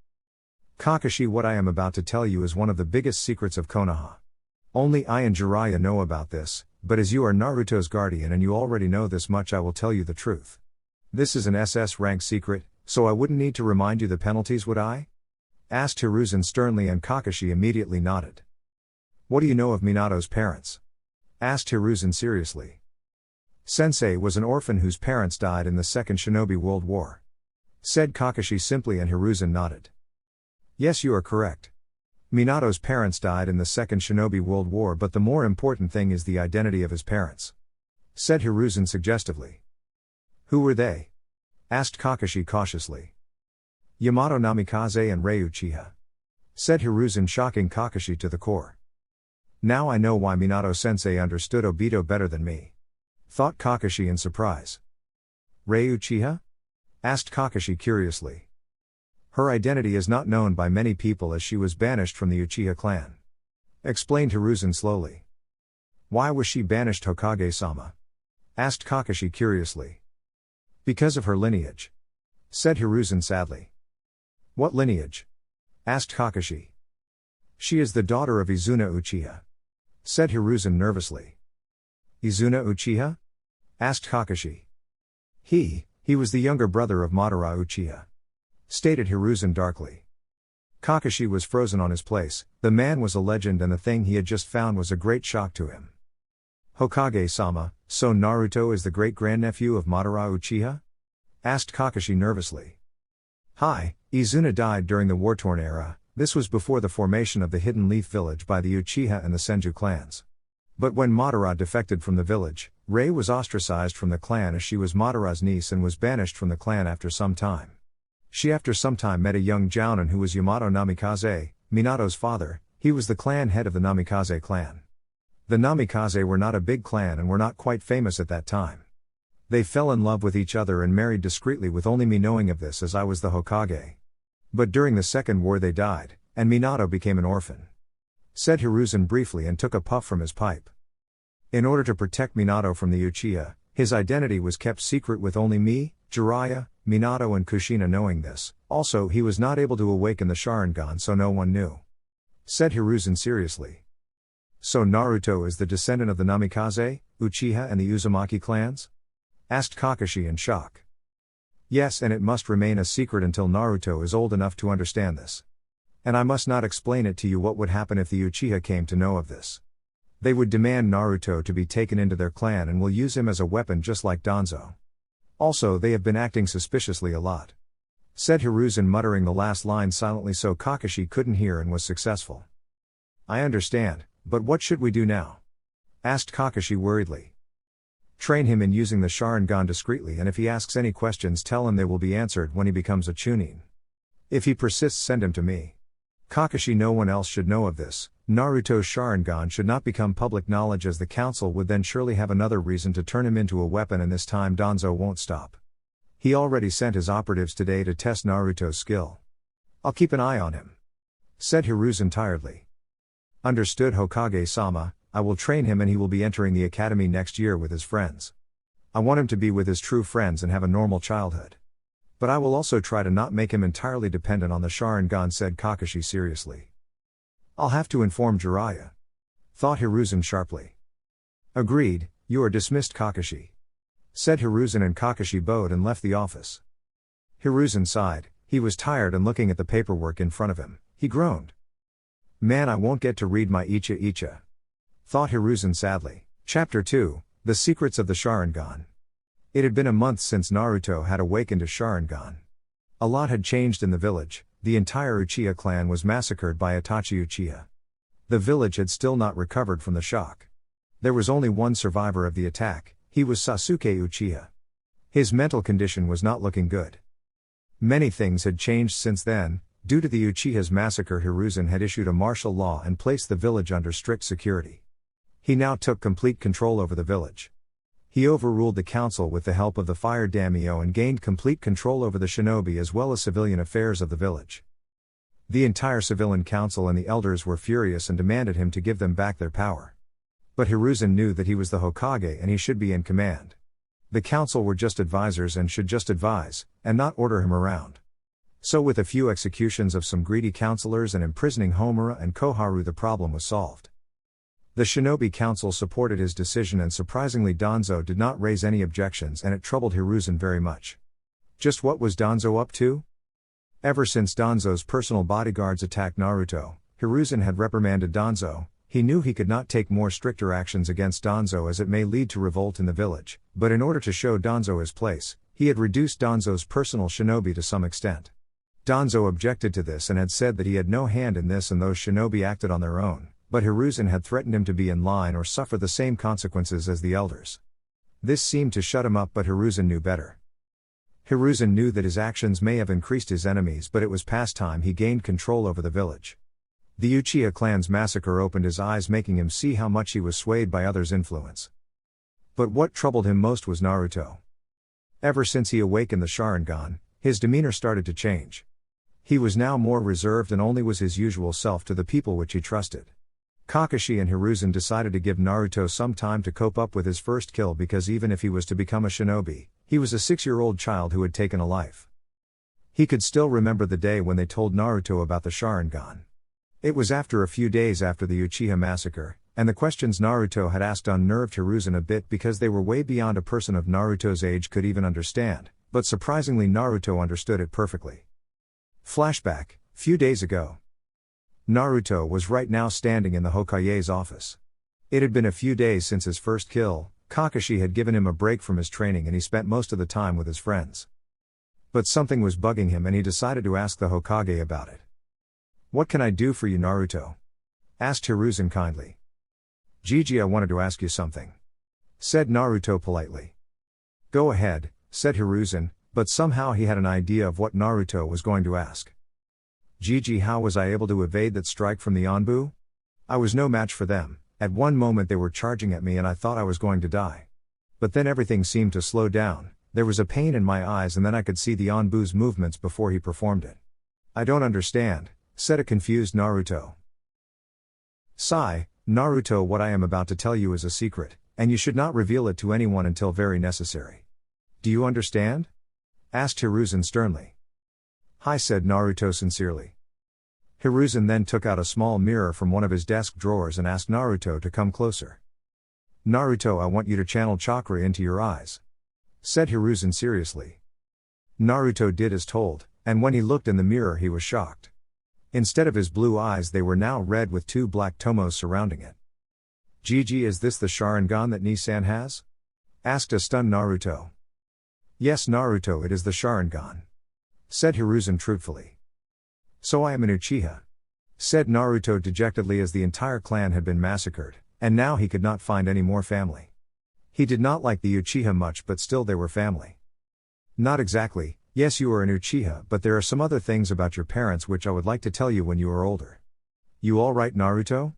Kakashi, what I am about to tell you is one of the biggest secrets of Konoha. Only I and Jiraiya know about this, but as you are Naruto's guardian and you already know this much, I will tell you the truth. This is an SS rank secret, so I wouldn't need to remind you the penalties, would I? Asked Hiruzen sternly and Kakashi immediately nodded. What do you know of Minato's parents? Asked Hiruzen seriously. Sensei was an orphan whose parents died in the Second Shinobi World War. Said Kakashi simply and Hiruzen nodded. Yes, you are correct. Minato's parents died in the Second Shinobi World War, but the more important thing is the identity of his parents. Said Hiruzen suggestively. Who were they? Asked Kakashi cautiously. Yamato Namikaze and Rei Uchiha. Said Hiruzen, shocking Kakashi to the core. Now I know why Minato-sensei understood Obito better than me. Thought Kakashi in surprise. Rei Uchiha? Asked Kakashi curiously. Her identity is not known by many people as she was banished from the Uchiha clan. Explained Hiruzen slowly. Why was she banished, Hokage-sama? Asked Kakashi curiously. Because of her lineage. Said Hiruzen sadly. What lineage? Asked Kakashi. She is the daughter of Izuna Uchiha. Said Hiruzen nervously. Izuna Uchiha? Asked Kakashi. He was the younger brother of Madara Uchiha. Stated Hiruzen darkly. Kakashi was frozen on his place. The man was a legend and the thing he had just found was a great shock to him. Hokage-sama, so Naruto is the great-grandnephew of Madara Uchiha? Asked Kakashi nervously. Hi, Izuna died during the war-torn era. This was before the formation of the Hidden Leaf Village by the Uchiha and the Senju clans. But when Madara defected from the village, Rei was ostracized from the clan as she was Madara's niece and was banished from the clan after some time. She after some time met a young Jounin who was Yamato Namikaze, Minato's father. He was the clan head of the Namikaze clan. The Namikaze were not a big clan and were not quite famous at that time. They fell in love with each other and married discreetly with only me knowing of this as I was the Hokage. But during the Second War they died, and Minato became an orphan. Said Hiruzen briefly and took a puff from his pipe. In order to protect Minato from the Uchiha, his identity was kept secret with only me, Jiraiya, Minato and Kushina knowing this. Also, he was not able to awaken the Sharingan so no one knew. Said Hiruzen seriously. So Naruto is the descendant of the Namikaze, Uchiha and the Uzumaki clans? Asked Kakashi in shock. Yes, and it must remain a secret until Naruto is old enough to understand this. And I must not explain it to you what would happen if the Uchiha came to know of this. They would demand Naruto to be taken into their clan and will use him as a weapon just like Danzo. Also, they have been acting suspiciously a lot. Said Hiruzen, muttering the last line silently so Kakashi couldn't hear, and was successful. I understand, but what should we do now? Asked Kakashi worriedly. Train him in using the Sharingan discreetly, and if he asks any questions tell him they will be answered when he becomes a Chunin. If he persists send him to me. Kakashi, no one else should know of this. Naruto's Sharingan should not become public knowledge as the council would then surely have another reason to turn him into a weapon, and this time Danzo won't stop. He already sent his operatives today to test Naruto's skill. I'll keep an eye on him. Said Hiruzen tiredly. Understood Hokage-sama, I will train him and he will be entering the academy next year with his friends. I want him to be with his true friends and have a normal childhood. But I will also try to not make him entirely dependent on the Sharingan, said Kakashi seriously. I'll have to inform Jiraiya. Thought Hiruzen sharply. Agreed, you are dismissed Kakashi. Said Hiruzen, and Kakashi bowed and left the office. Hiruzen sighed. He was tired and looking at the paperwork in front of him, he groaned. Man, I won't get to read my Icha. Thought Hiruzen sadly. Chapter 2, The Secrets of the Sharingan. It had been a month since Naruto had awakened to Sharingan. A lot had changed in the village. The entire Uchiha clan was massacred by Itachi Uchiha. The village had still not recovered from the shock. There was only one survivor of the attack. He was Sasuke Uchiha. His mental condition was not looking good. Many things had changed since then. Due to the Uchiha's massacre, Hiruzen had issued a martial law and placed the village under strict security. He now took complete control over the village. He overruled the council with the help of the fire daimyo and gained complete control over the shinobi as well as civilian affairs of the village. The entire civilian council and the elders were furious and demanded him to give them back their power. But Hiruzen knew that he was the Hokage and he should be in command. The council were just advisors and should just advise, and not order him around. So with a few executions of some greedy counselors and imprisoning Homura and Koharu, the problem was solved. The Shinobi Council supported his decision, and surprisingly Danzo did not raise any objections, and it troubled Hiruzen very much. Just what was Danzo up to? Ever since Danzo's personal bodyguards attacked Naruto, Hiruzen had reprimanded Danzo. He knew he could not take more stricter actions against Danzo as it may lead to revolt in the village, but in order to show Danzo his place, he had reduced Danzo's personal shinobi to some extent. Danzo objected to this and had said that he had no hand in this and those shinobi acted on their own, but Hiruzen had threatened him to be in line or suffer the same consequences as the elders. This seemed to shut him up, but Hiruzen knew better. Hiruzen knew that his actions may have increased his enemies, but it was past time he gained control over the village. The Uchiha clan's massacre opened his eyes, making him see how much he was swayed by others' influence. But what troubled him most was Naruto. Ever since he awakened the Sharingan, his demeanor started to change. He was now more reserved and only was his usual self to the people which he trusted. Kakashi and Hiruzen decided to give Naruto some time to cope up with his first kill, because even if he was to become a shinobi, he was a 6-year-old child who had taken a life. He could still remember the day when they told Naruto about the Sharingan. It was after a few days after the Uchiha massacre, and the questions Naruto had asked unnerved Hiruzen a bit because they were way beyond a person of Naruto's age could even understand, but surprisingly Naruto understood it perfectly. Flashback, few days ago. Naruto was right now standing in the Hokage's office. It had been a few days since his first kill. Kakashi had given him a break from his training and he spent most of the time with his friends. But something was bugging him and he decided to ask the Hokage about it. "What can I do for you, Naruto?" asked Hiruzen kindly. "Gigi, I wanted to ask you something," said Naruto politely. "Go ahead," said Hiruzen, but somehow he had an idea of what Naruto was going to ask. "Gigi, how was I able to evade that strike from the Anbu? I was no match for them, At one moment they were charging at me and I thought I was going to die. But then everything seemed to slow down, there was a pain in my eyes and then I could see the Onbu's movements before he performed it. I don't understand, said a confused Naruto. Sigh, Naruto, what I am about to tell you is a secret, and you should not reveal it to anyone until very necessary. Do you understand? Asked Hiruzen sternly. Hi, said Naruto sincerely. Hiruzen then took out a small mirror from one of his desk drawers and asked Naruto to come closer. Naruto, I want you to channel chakra into your eyes, said Hiruzen seriously. Naruto did as told, and when he looked in the mirror he was shocked. Instead of his blue eyes they were now red with two black tomos surrounding it. Gigi, is this the Sharingan that Ni-san has? Asked a stunned Naruto. Yes Naruto, it is the Sharingan, said Hiruzen truthfully. So I am an Uchiha, said Naruto dejectedly as the entire clan had been massacred, and now he could not find any more family. He did not like the Uchiha much but still they were family. Not exactly, yes you are an Uchiha but there are some other things about your parents which I would like to tell you when you are older. You alright Naruto?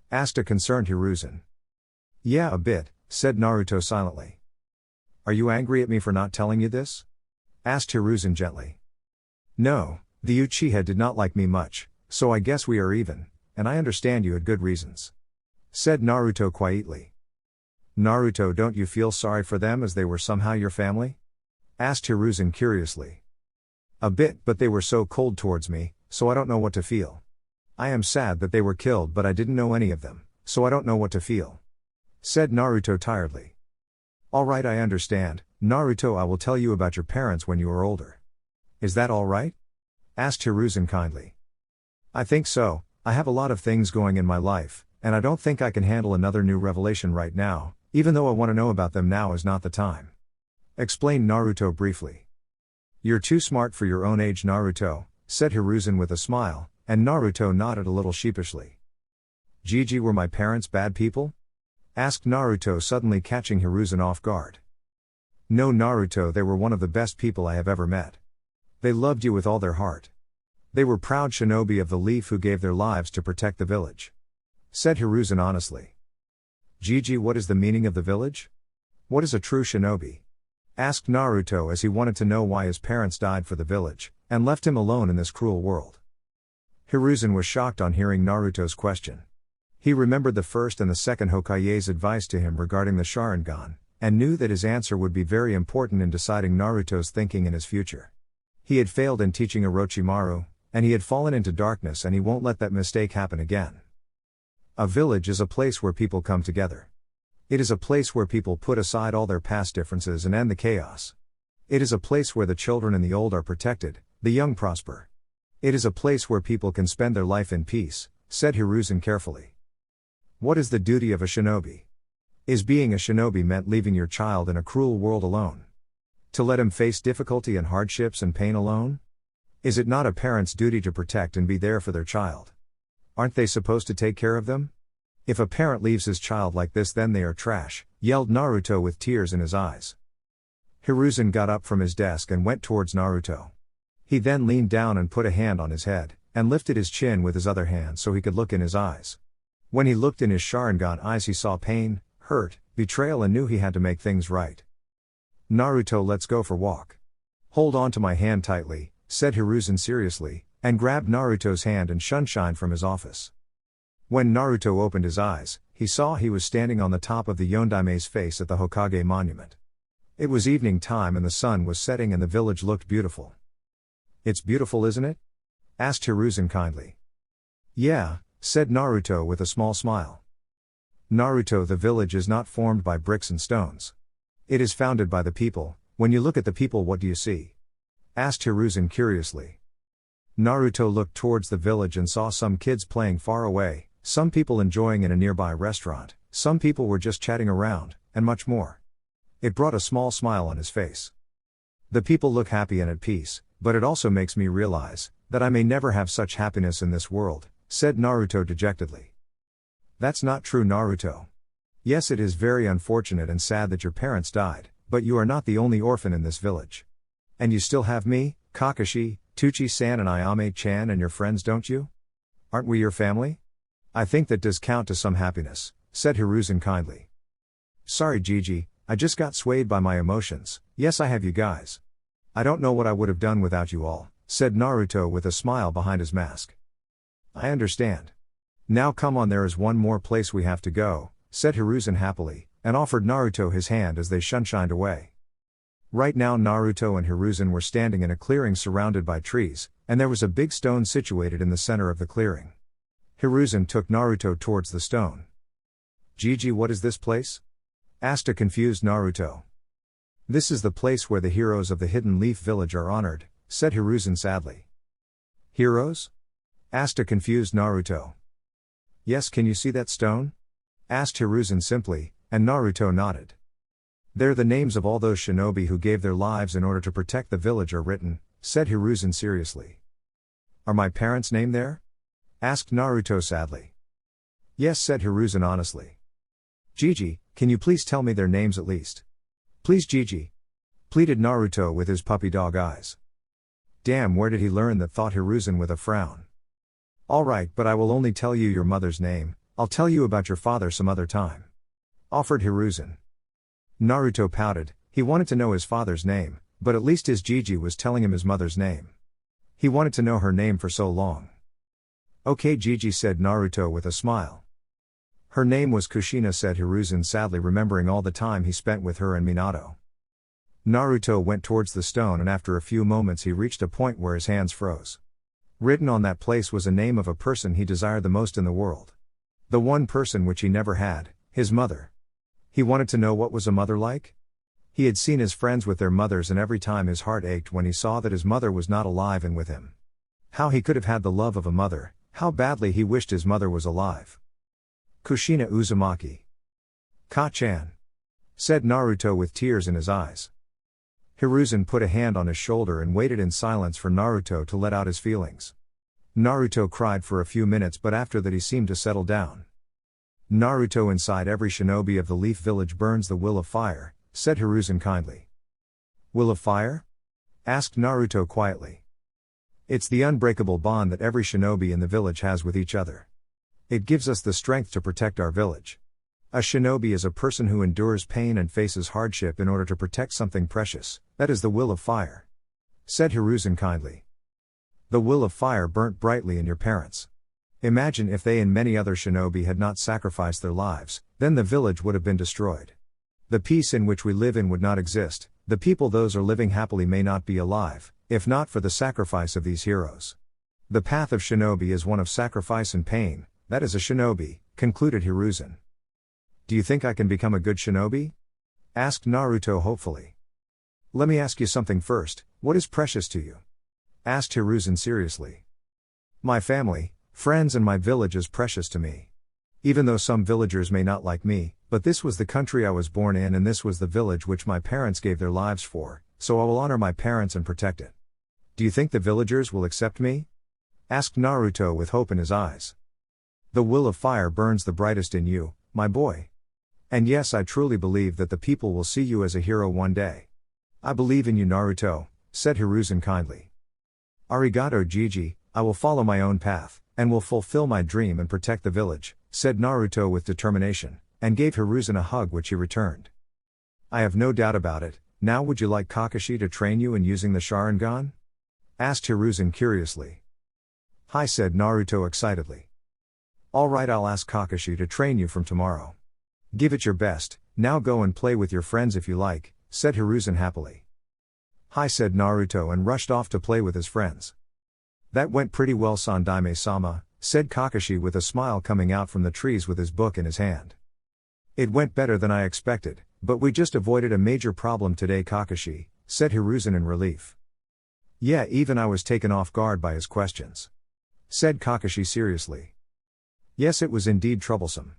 Asked a concerned Hiruzen. Yeah a bit, said Naruto silently. Are you angry at me for not telling you this? Asked Hiruzen gently. No. The Uchiha did not like me much, so I guess we are even, and I understand you had good reasons, said Naruto quietly. Naruto, don't you feel sorry for them as they were somehow your family? Asked Hiruzen curiously. A bit, but they were so cold towards me, so I don't know what to feel. I am sad that they were killed but I didn't know any of them, so I don't know what to feel, said Naruto tiredly. Alright, I understand, Naruto, I will tell you about your parents when you are older. Is that alright? Asked Hiruzen kindly. I think so, I have a lot of things going in my life, and I don't think I can handle another new revelation right now, even though I want to know about them now is not the time. Explained Naruto briefly. You're too smart for your own age Naruto, said Hiruzen with a smile, and Naruto nodded a little sheepishly. Gigi, were my parents bad people? Asked Naruto suddenly catching Hiruzen off guard. No Naruto, they were one of the best people I have ever met. They loved you with all their heart. They were proud shinobi of the leaf who gave their lives to protect the village, said Hiruzen honestly. Gigi, what is the meaning of the village? What is a true shinobi? Asked Naruto as he wanted to know why his parents died for the village, and left him alone in this cruel world. Hiruzen was shocked on hearing Naruto's question. He remembered the first and the second Hokage's advice to him regarding the Sharingan, and knew that his answer would be very important in deciding Naruto's thinking in his future. He had failed in teaching Orochimaru, and he had fallen into darkness and he won't let that mistake happen again. A village is a place where people come together. It is a place where people put aside all their past differences and end the chaos. It is a place where the children and the old are protected, the young prosper. It is a place where people can spend their life in peace, said Hiruzen carefully. What is the duty of a shinobi? Is being a shinobi meant leaving your child in a cruel world alone? To let him face difficulty and hardships and pain alone? Is it not a parent's duty to protect and be there for their child? Aren't they supposed to take care of them? If a parent leaves his child like this then they are trash, yelled Naruto with tears in his eyes. Hiruzen got up from his desk and went towards Naruto. He then leaned down and put a hand on his head, and lifted his chin with his other hand so he could look in his eyes. When he looked in his Sharingan eyes he saw pain, hurt, betrayal and knew he had to make things right. Naruto, let's go for walk. Hold on to my hand tightly, said Hiruzen seriously, and grabbed Naruto's hand and shunshine from his office. When Naruto opened his eyes, he saw he was standing on the top of the Yondaime's face at the Hokage monument. It was evening time and the sun was setting and the village looked beautiful. It's beautiful, isn't it? Asked Hiruzen kindly. Yeah, said Naruto with a small smile. Naruto, the village is not formed by bricks and stones. It is founded by the people. When you look at the people, what do you see? Asked Hiruzen curiously. Naruto looked towards the village and saw some kids playing far away, some people enjoying in a nearby restaurant, some people were just chatting around, and much more. It brought a small smile on his face. The people look happy and at peace, but it also makes me realize that I may never have such happiness in this world, said Naruto dejectedly. That's not true, Naruto. Yes, it is very unfortunate and sad that your parents died, but you are not the only orphan in this village. And you still have me, Kakashi, Tuchi-san and Ayame-chan and your friends, don't you? Aren't we your family? I think that does count to some happiness, said Hiruzen kindly. Sorry Gigi, I just got swayed by my emotions. Yes, I have you guys. I don't know what I would have done without you all, said Naruto with a smile behind his mask. I understand. Now come on, there is one more place we have to go, said Hiruzen happily, and offered Naruto his hand as they shined away. Right now Naruto and Hiruzen were standing in a clearing surrounded by trees, and there was a big stone situated in the center of the clearing. Hiruzen took Naruto towards the stone. Gigi, what is this place? Asked a confused Naruto. This is the place where the heroes of the Hidden Leaf Village are honored, said Hiruzen sadly. Heroes? Asked a confused Naruto. Yes, can you see that stone? Asked Hiruzen simply, and Naruto nodded. There the names of all those shinobi who gave their lives in order to protect the village are written, said Hiruzen seriously. Are my parents named there? Asked Naruto sadly. Yes, said Hiruzen honestly. Gigi, can you please tell me their names at least? Please Gigi, pleaded Naruto with his puppy dog eyes. Damn, where did he learn that, thought Hiruzen with a frown. Alright, but I will only tell you your mother's name. I'll tell you about your father some other time, offered Hiruzen. Naruto pouted. He wanted to know his father's name, but at least his Gigi was telling him his mother's name. He wanted to know her name for so long. Okay Gigi, said Naruto with a smile. Her name was Kushina, said Hiruzen sadly, remembering all the time he spent with her and Minato. Naruto went towards the stone, and after a few moments he reached a point where his hands froze. Written on that place was a name of a person he desired the most in the world. The one person which he never had, his mother. He wanted to know what was a mother like? He had seen his friends with their mothers, and every time his heart ached when he saw that his mother was not alive and with him. How he could have had the love of a mother, how badly he wished his mother was alive. Kushina Uzumaki. Ka-chan, said Naruto with tears in his eyes. Hiruzen put a hand on his shoulder and waited in silence for Naruto to let out his feelings. Naruto cried for a few minutes, but after that he seemed to settle down. Naruto, inside every shinobi of the Leaf Village burns the will of fire, said Hiruzen kindly. Will of fire? Asked Naruto quietly. It's the unbreakable bond that every shinobi in the village has with each other. It gives us the strength to protect our village. A shinobi is a person who endures pain and faces hardship in order to protect something precious. That is the will of fire, said Hiruzen kindly. The will of fire burnt brightly in your parents. Imagine if they and many other shinobi had not sacrificed their lives, then the village would have been destroyed. The peace in which we live in would not exist, the people those are living happily may not be alive, if not for the sacrifice of these heroes. The path of shinobi is one of sacrifice and pain, that is a shinobi, concluded Hiruzen. Do you think I can become a good shinobi? Asked Naruto hopefully. Let me ask you something first, what is precious to you? Asked Hiruzen seriously. My family, friends and my village is precious to me. Even though some villagers may not like me, but this was the country I was born in and this was the village which my parents gave their lives for, so I will honor my parents and protect it. Do you think the villagers will accept me? Asked Naruto with hope in his eyes. The will of fire burns the brightest in you, my boy. And yes, I truly believe that the people will see you as a hero one day. I believe in you, Naruto, said Hiruzen kindly. Arigato Gigi, I will follow my own path, and will fulfill my dream and protect the village, said Naruto with determination, and gave Hiruzen a hug which he returned. I have no doubt about it. Now would you like Kakashi to train you in using the Sharingan? Asked Hiruzen curiously. Hi, said Naruto excitedly. Alright, I'll ask Kakashi to train you from tomorrow. Give it your best, now go and play with your friends if you like, said Hiruzen happily. Hi, said Naruto and rushed off to play with his friends. That went pretty well, Sandaime-sama, said Kakashi with a smile coming out from the trees with his book in his hand. It went better than I expected, but we just avoided a major problem today, Kakashi, said Hiruzen in relief. Yeah, even I was taken off guard by his questions, said Kakashi seriously. Yes, it was indeed troublesome.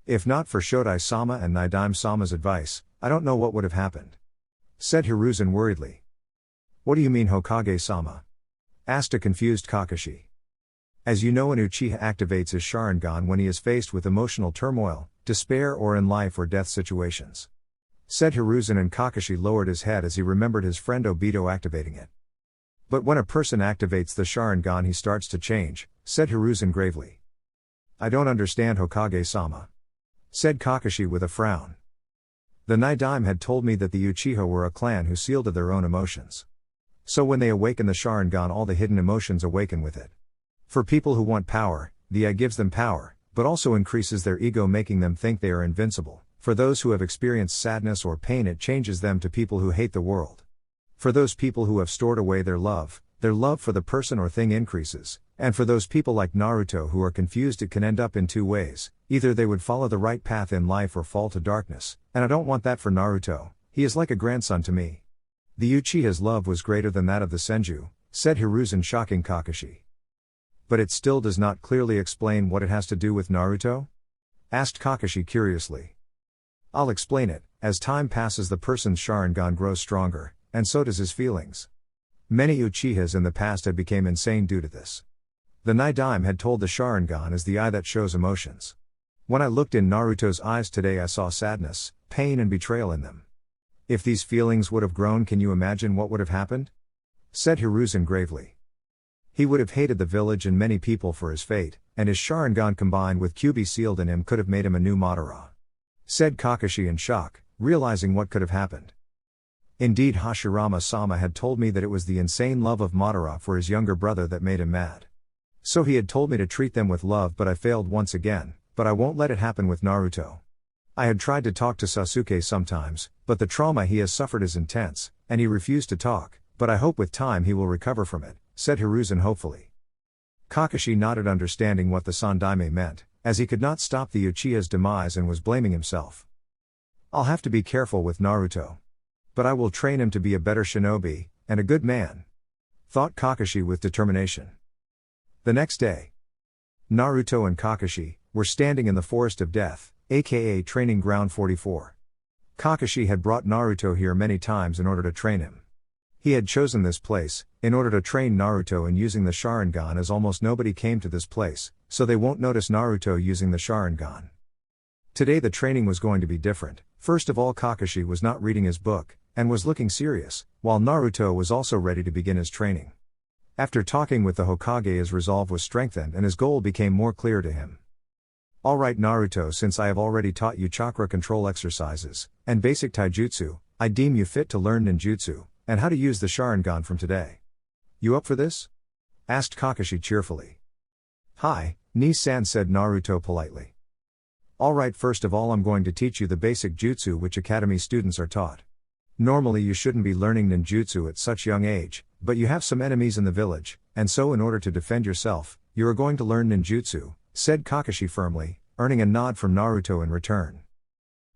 If not for Shodai-sama and Nidaime-sama's advice, I don't know what would have happened, said Hiruzen worriedly. What do you mean, Hokage-sama? Asked a confused Kakashi. As you know, an Uchiha activates his Sharingan when he is faced with emotional turmoil, despair or in life or death situations, said Hiruzen, and Kakashi lowered his head as he remembered his friend Obito activating it. But when a person activates the Sharingan he starts to change, said Hiruzen gravely. I don't understand, Hokage-sama, said Kakashi with a frown. The Nidaime had told me that the Uchiha were a clan who sealed to their own emotions. So when they awaken the Sharingan, all the hidden emotions awaken with it. For people who want power, the I gives them power, but also increases their ego, making them think they are invincible. For those who have experienced sadness or pain, it changes them to people who hate the world. For those people who have stored away their love for the person or thing increases, and for those people like Naruto who are confused, it can end up in two ways: either they would follow the right path in life or fall to darkness, and I don't want that for Naruto. He is like a grandson to me. The Uchiha's love was greater than that of the Senju, said Hiruzen, shocking Kakashi. But it still does not clearly explain what it has to do with Naruto? Asked Kakashi curiously. I'll explain it. As time passes, the person's Sharingan grows stronger, and so does his feelings. Many Uchihas in the past had become insane due to this. The Nidaime had told the Sharingan is the eye that shows emotions. When I looked in Naruto's eyes today, I saw sadness, pain and betrayal in them. If these feelings would have grown, can you imagine what would have happened? Said Hiruzen gravely. He would have hated the village and many people for his fate, and his Sharingan combined with Kyuubi sealed in him could have made him a new Madara. Said Kakashi in shock, realizing what could have happened. Indeed, Hashirama-sama had told me that it was the insane love of Madara for his younger brother that made him mad. So he had told me to treat them with love, but I failed once again, but I won't let it happen with Naruto. I had tried to talk to Sasuke sometimes, but the trauma he has suffered is intense, and he refused to talk, but I hope with time he will recover from it, said Hiruzen hopefully. Kakashi nodded, understanding what the Sandaime meant, as he could not stop the Uchiha's demise and was blaming himself. I'll have to be careful with Naruto. But I will train him to be a better shinobi, and a good man, thought Kakashi with determination. The next day, Naruto and Kakashi were standing in the Forest of Death, aka Training Ground 44. Kakashi had brought Naruto here many times in order to train him. He had chosen this place in order to train Naruto in using the Sharingan, as almost nobody came to this place, so they won't notice Naruto using the Sharingan. Today the training was going to be different. First of all, Kakashi was not reading his book, and was looking serious, while Naruto was also ready to begin his training. After talking with the Hokage, his resolve was strengthened and his goal became more clear to him. Alright Naruto, since I have already taught you chakra control exercises, and basic taijutsu, I deem you fit to learn ninjutsu, and how to use the Sharingan from today. You up for this? Asked Kakashi cheerfully. Hi, Ni-san, said Naruto politely. Alright, first of all I'm going to teach you the basic jutsu which academy students are taught. Normally you shouldn't be learning ninjutsu at such young age, but you have some enemies in the village, and so in order to defend yourself, you are going to learn ninjutsu, said Kakashi firmly, earning a nod from Naruto in return.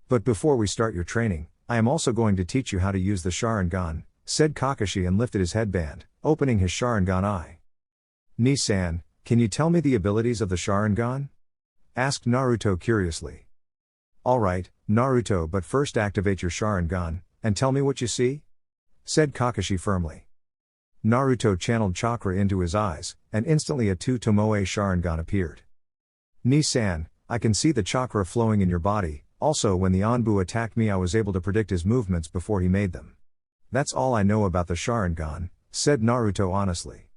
But before we start your training, I am also going to teach you how to use the Sharingan, said Kakashi and lifted his headband, opening his Sharingan eye. Ni-san, can you tell me the abilities of the Sharingan? Asked Naruto curiously. Alright, Naruto, but first activate your Sharingan, and tell me what you see? Said Kakashi firmly. Naruto channeled chakra into his eyes, and instantly a 2 Tomoe Sharingan appeared. Ni-san, I can see the chakra flowing in your body, also when the Anbu attacked me I was able to predict his movements before he made them. That's all I know about the Sharingan, said Naruto honestly.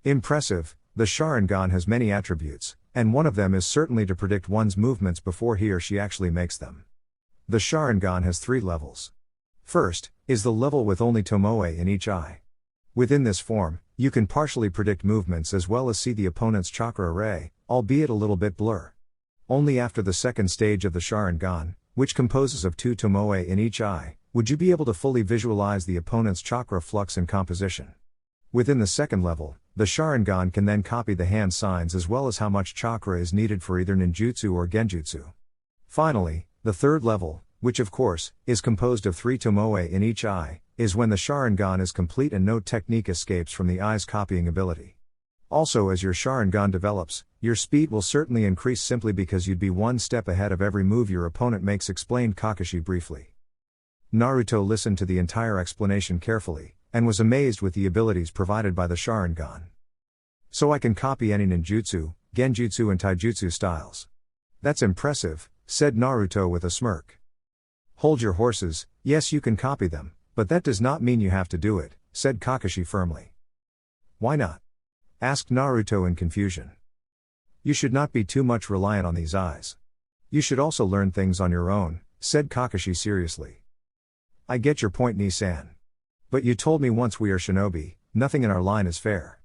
Impressive, the Sharingan has many attributes, and one of them is certainly to predict one's movements before he or she actually makes them. The Sharingan has 3 levels. First, is the level with only Tomoe in each eye. Within this form, you can partially predict movements as well as see the opponent's chakra array, albeit a little bit blur. Only after the second stage of the Sharingan, which composes of 2 Tomoe in each eye, would you be able to fully visualize the opponent's chakra flux and composition. Within the second level, the Sharingan can then copy the hand signs as well as how much chakra is needed for either ninjutsu or genjutsu. Finally, the third level, which of course, is composed of 3 Tomoe in each eye, is when the Sharingan is complete and no technique escapes from the eye's copying ability. Also, as your Sharingan develops, your speed will certainly increase simply because you'd be one step ahead of every move your opponent makes, explained Kakashi briefly. Naruto listened to the entire explanation carefully, and was amazed with the abilities provided by the Sharingan. So I can copy any ninjutsu, genjutsu and taijutsu styles. That's impressive, said Naruto with a smirk. Hold your horses, yes you can copy them, but that does not mean you have to do it, said Kakashi firmly. Why not? Asked Naruto in confusion. You should not be too much reliant on these eyes. You should also learn things on your own, said Kakashi seriously. I get your point, Ni-san. But you told me once we are shinobi, nothing in our line is fair.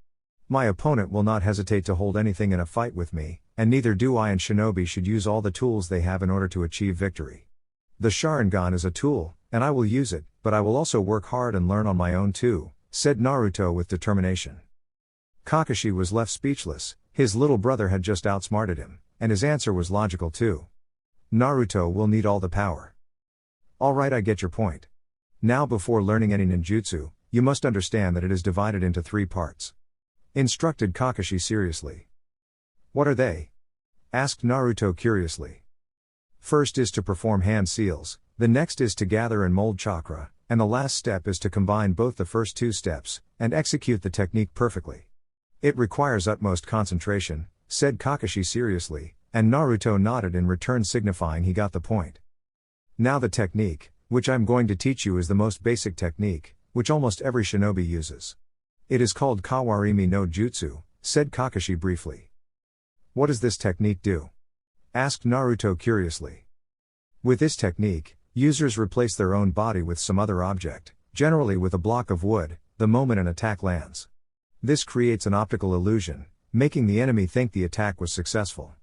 My opponent will not hesitate to hold anything in a fight with me, and neither do I, and shinobi should use all the tools they have in order to achieve victory. The Sharingan is a tool, and I will use it, but I will also work hard and learn on my own too, said Naruto with determination. Kakashi was left speechless. His little brother had just outsmarted him, and his answer was logical too. Naruto will need all the power. Alright, I get your point. Now before learning any ninjutsu, you must understand that it is divided into 3 parts. Instructed Kakashi seriously. What are they? Asked Naruto curiously. First is to perform hand seals, the next is to gather and mold chakra, and the last step is to combine both the first 2 steps, and execute the technique perfectly. It requires utmost concentration, said Kakashi seriously, and Naruto nodded in return, signifying he got the point. Now the technique, which I'm going to teach you, is the most basic technique, which almost every shinobi uses. It is called Kawarimi no Jutsu, said Kakashi briefly. What does this technique do? Asked Naruto curiously. With this technique, users replace their own body with some other object, generally with a block of wood, the moment an attack lands. This creates an optical illusion, making the enemy think the attack was successful.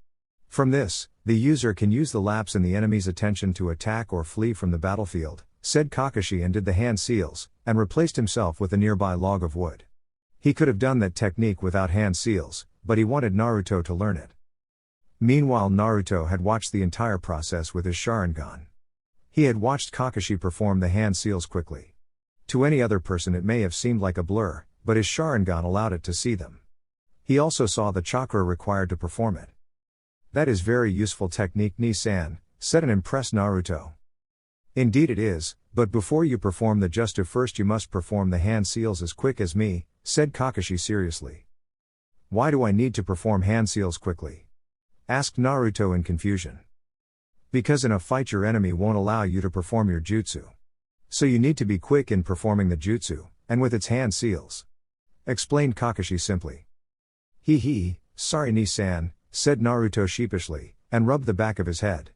From this, the user can use the lapse in the enemy's attention to attack or flee from the battlefield, said Kakashi, and did the hand seals, and replaced himself with a nearby log of wood. He could have done that technique without hand seals, but he wanted Naruto to learn it. Meanwhile, Naruto had watched the entire process with his Sharingan. He had watched Kakashi perform the hand seals quickly. To any other person it may have seemed like a blur, but his Sharingan allowed it to see them. He also saw the chakra required to perform it. That is very useful technique, Ni-san, said an impressed Naruto. Indeed it is, but before you perform the jutsu first you must perform the hand seals as quick as me, said Kakashi seriously. Why do I need to perform hand seals quickly? Asked Naruto in confusion. Because in a fight your enemy won't allow you to perform your jutsu. So you need to be quick in performing the jutsu, and with its hand seals. Explained Kakashi simply. Sorry Ni-san, said Naruto sheepishly, and rubbed the back of his head.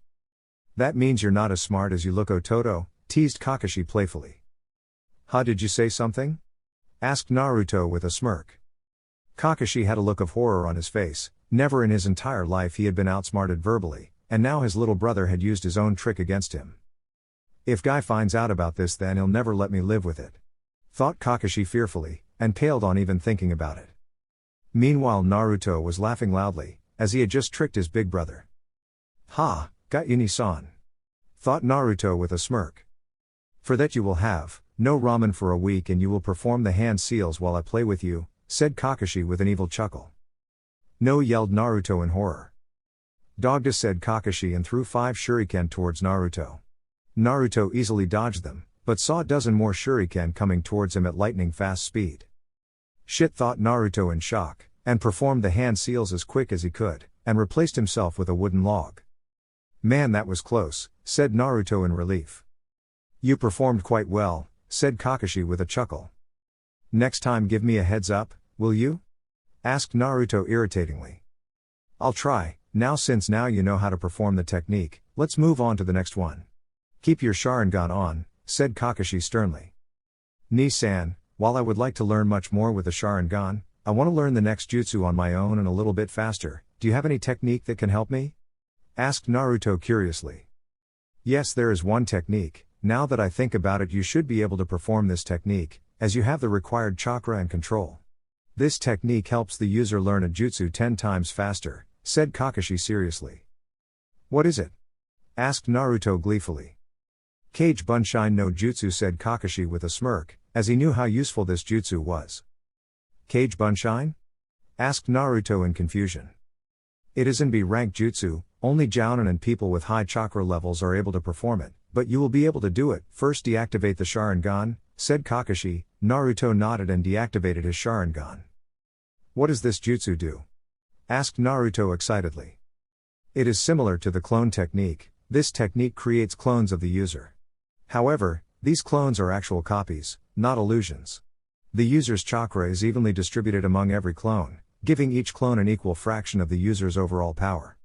That means you're not as smart as you look, Ototo, teased Kakashi playfully. Huh, did you say something? Asked Naruto with a smirk. Kakashi had a look of horror on his face. Never in his entire life he had been outsmarted verbally, and now his little brother had used his own trick against him. If Guy finds out about this, then he'll never let me live with it, thought Kakashi fearfully, and paled on even thinking about it. Meanwhile Naruto was laughing loudly, as he had just tricked his big brother. Ha, got you Ni-san, thought Naruto with a smirk. For that you will have no ramen for a week and you will perform the hand seals while I play with you, said Kakashi with an evil chuckle. No, yelled Naruto in horror. Dogda, said Kakashi and threw 5 shuriken towards Naruto. Naruto easily dodged them, but saw a dozen more shuriken coming towards him at lightning fast speed. Shit, thought Naruto in shock, and performed the hand seals as quick as he could, and replaced himself with a wooden log. Man, that was close, said Naruto in relief. You performed quite well, said Kakashi with a chuckle. Next time give me a heads up, will you? Asked Naruto irritatingly. I'll try. Now since now you know how to perform the technique, let's move on to the next one. Keep your Sharingan on, said Kakashi sternly. Ni-san, while I would like to learn much more with the Sharingan, I want to learn the next jutsu on my own and a little bit faster. Do you have any technique that can help me? Asked Naruto curiously. Yes, there is one technique. Now that I think about it, you should be able to perform this technique, as you have the required chakra and control. This technique helps the user learn a jutsu 10 times faster, said Kakashi seriously. What is it? Asked Naruto gleefully. Kage Bunshin no Jutsu, said Kakashi with a smirk, as he knew how useful this jutsu was. Kage Bunshin? Asked Naruto in confusion. It is an B-rank jutsu, only Jounin and people with high chakra levels are able to perform it, but you will be able to do it. First deactivate the Sharingan, said Kakashi. Naruto nodded and deactivated his Sharingan. What does this jutsu do? Asked Naruto excitedly. It is similar to the clone technique. This technique creates clones of the user. However, these clones are actual copies, not illusions. The user's chakra is evenly distributed among every clone, giving each clone an equal fraction of the user's overall power.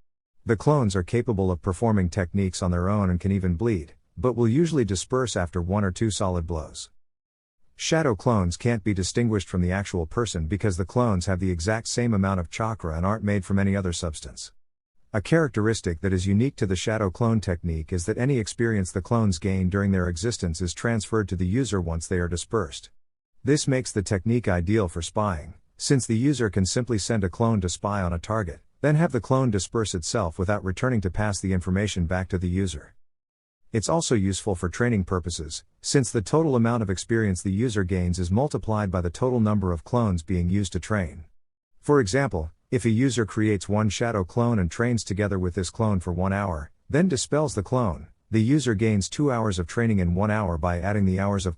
The clones are capable of performing techniques on their own and can even bleed, but will usually disperse after one or two solid blows. Shadow clones can't be distinguished from the actual person because the clones have the exact same amount of chakra and aren't made from any other substance. A characteristic that is unique to the shadow clone technique is that any experience the clones gain during their existence is transferred to the user once they are dispersed. This makes the technique ideal for spying, since the user can simply send a clone to spy on a target, then have the clone disperse itself without returning to pass the information back to the user. It's also useful for training purposes, since the total amount of experience the user gains is multiplied by the total number of clones being used to train. For example, if a user creates one shadow clone and trains together with this clone for 1 hour, then dispels the clone, the user gains 2 hours of training in 1 hour by adding the hours of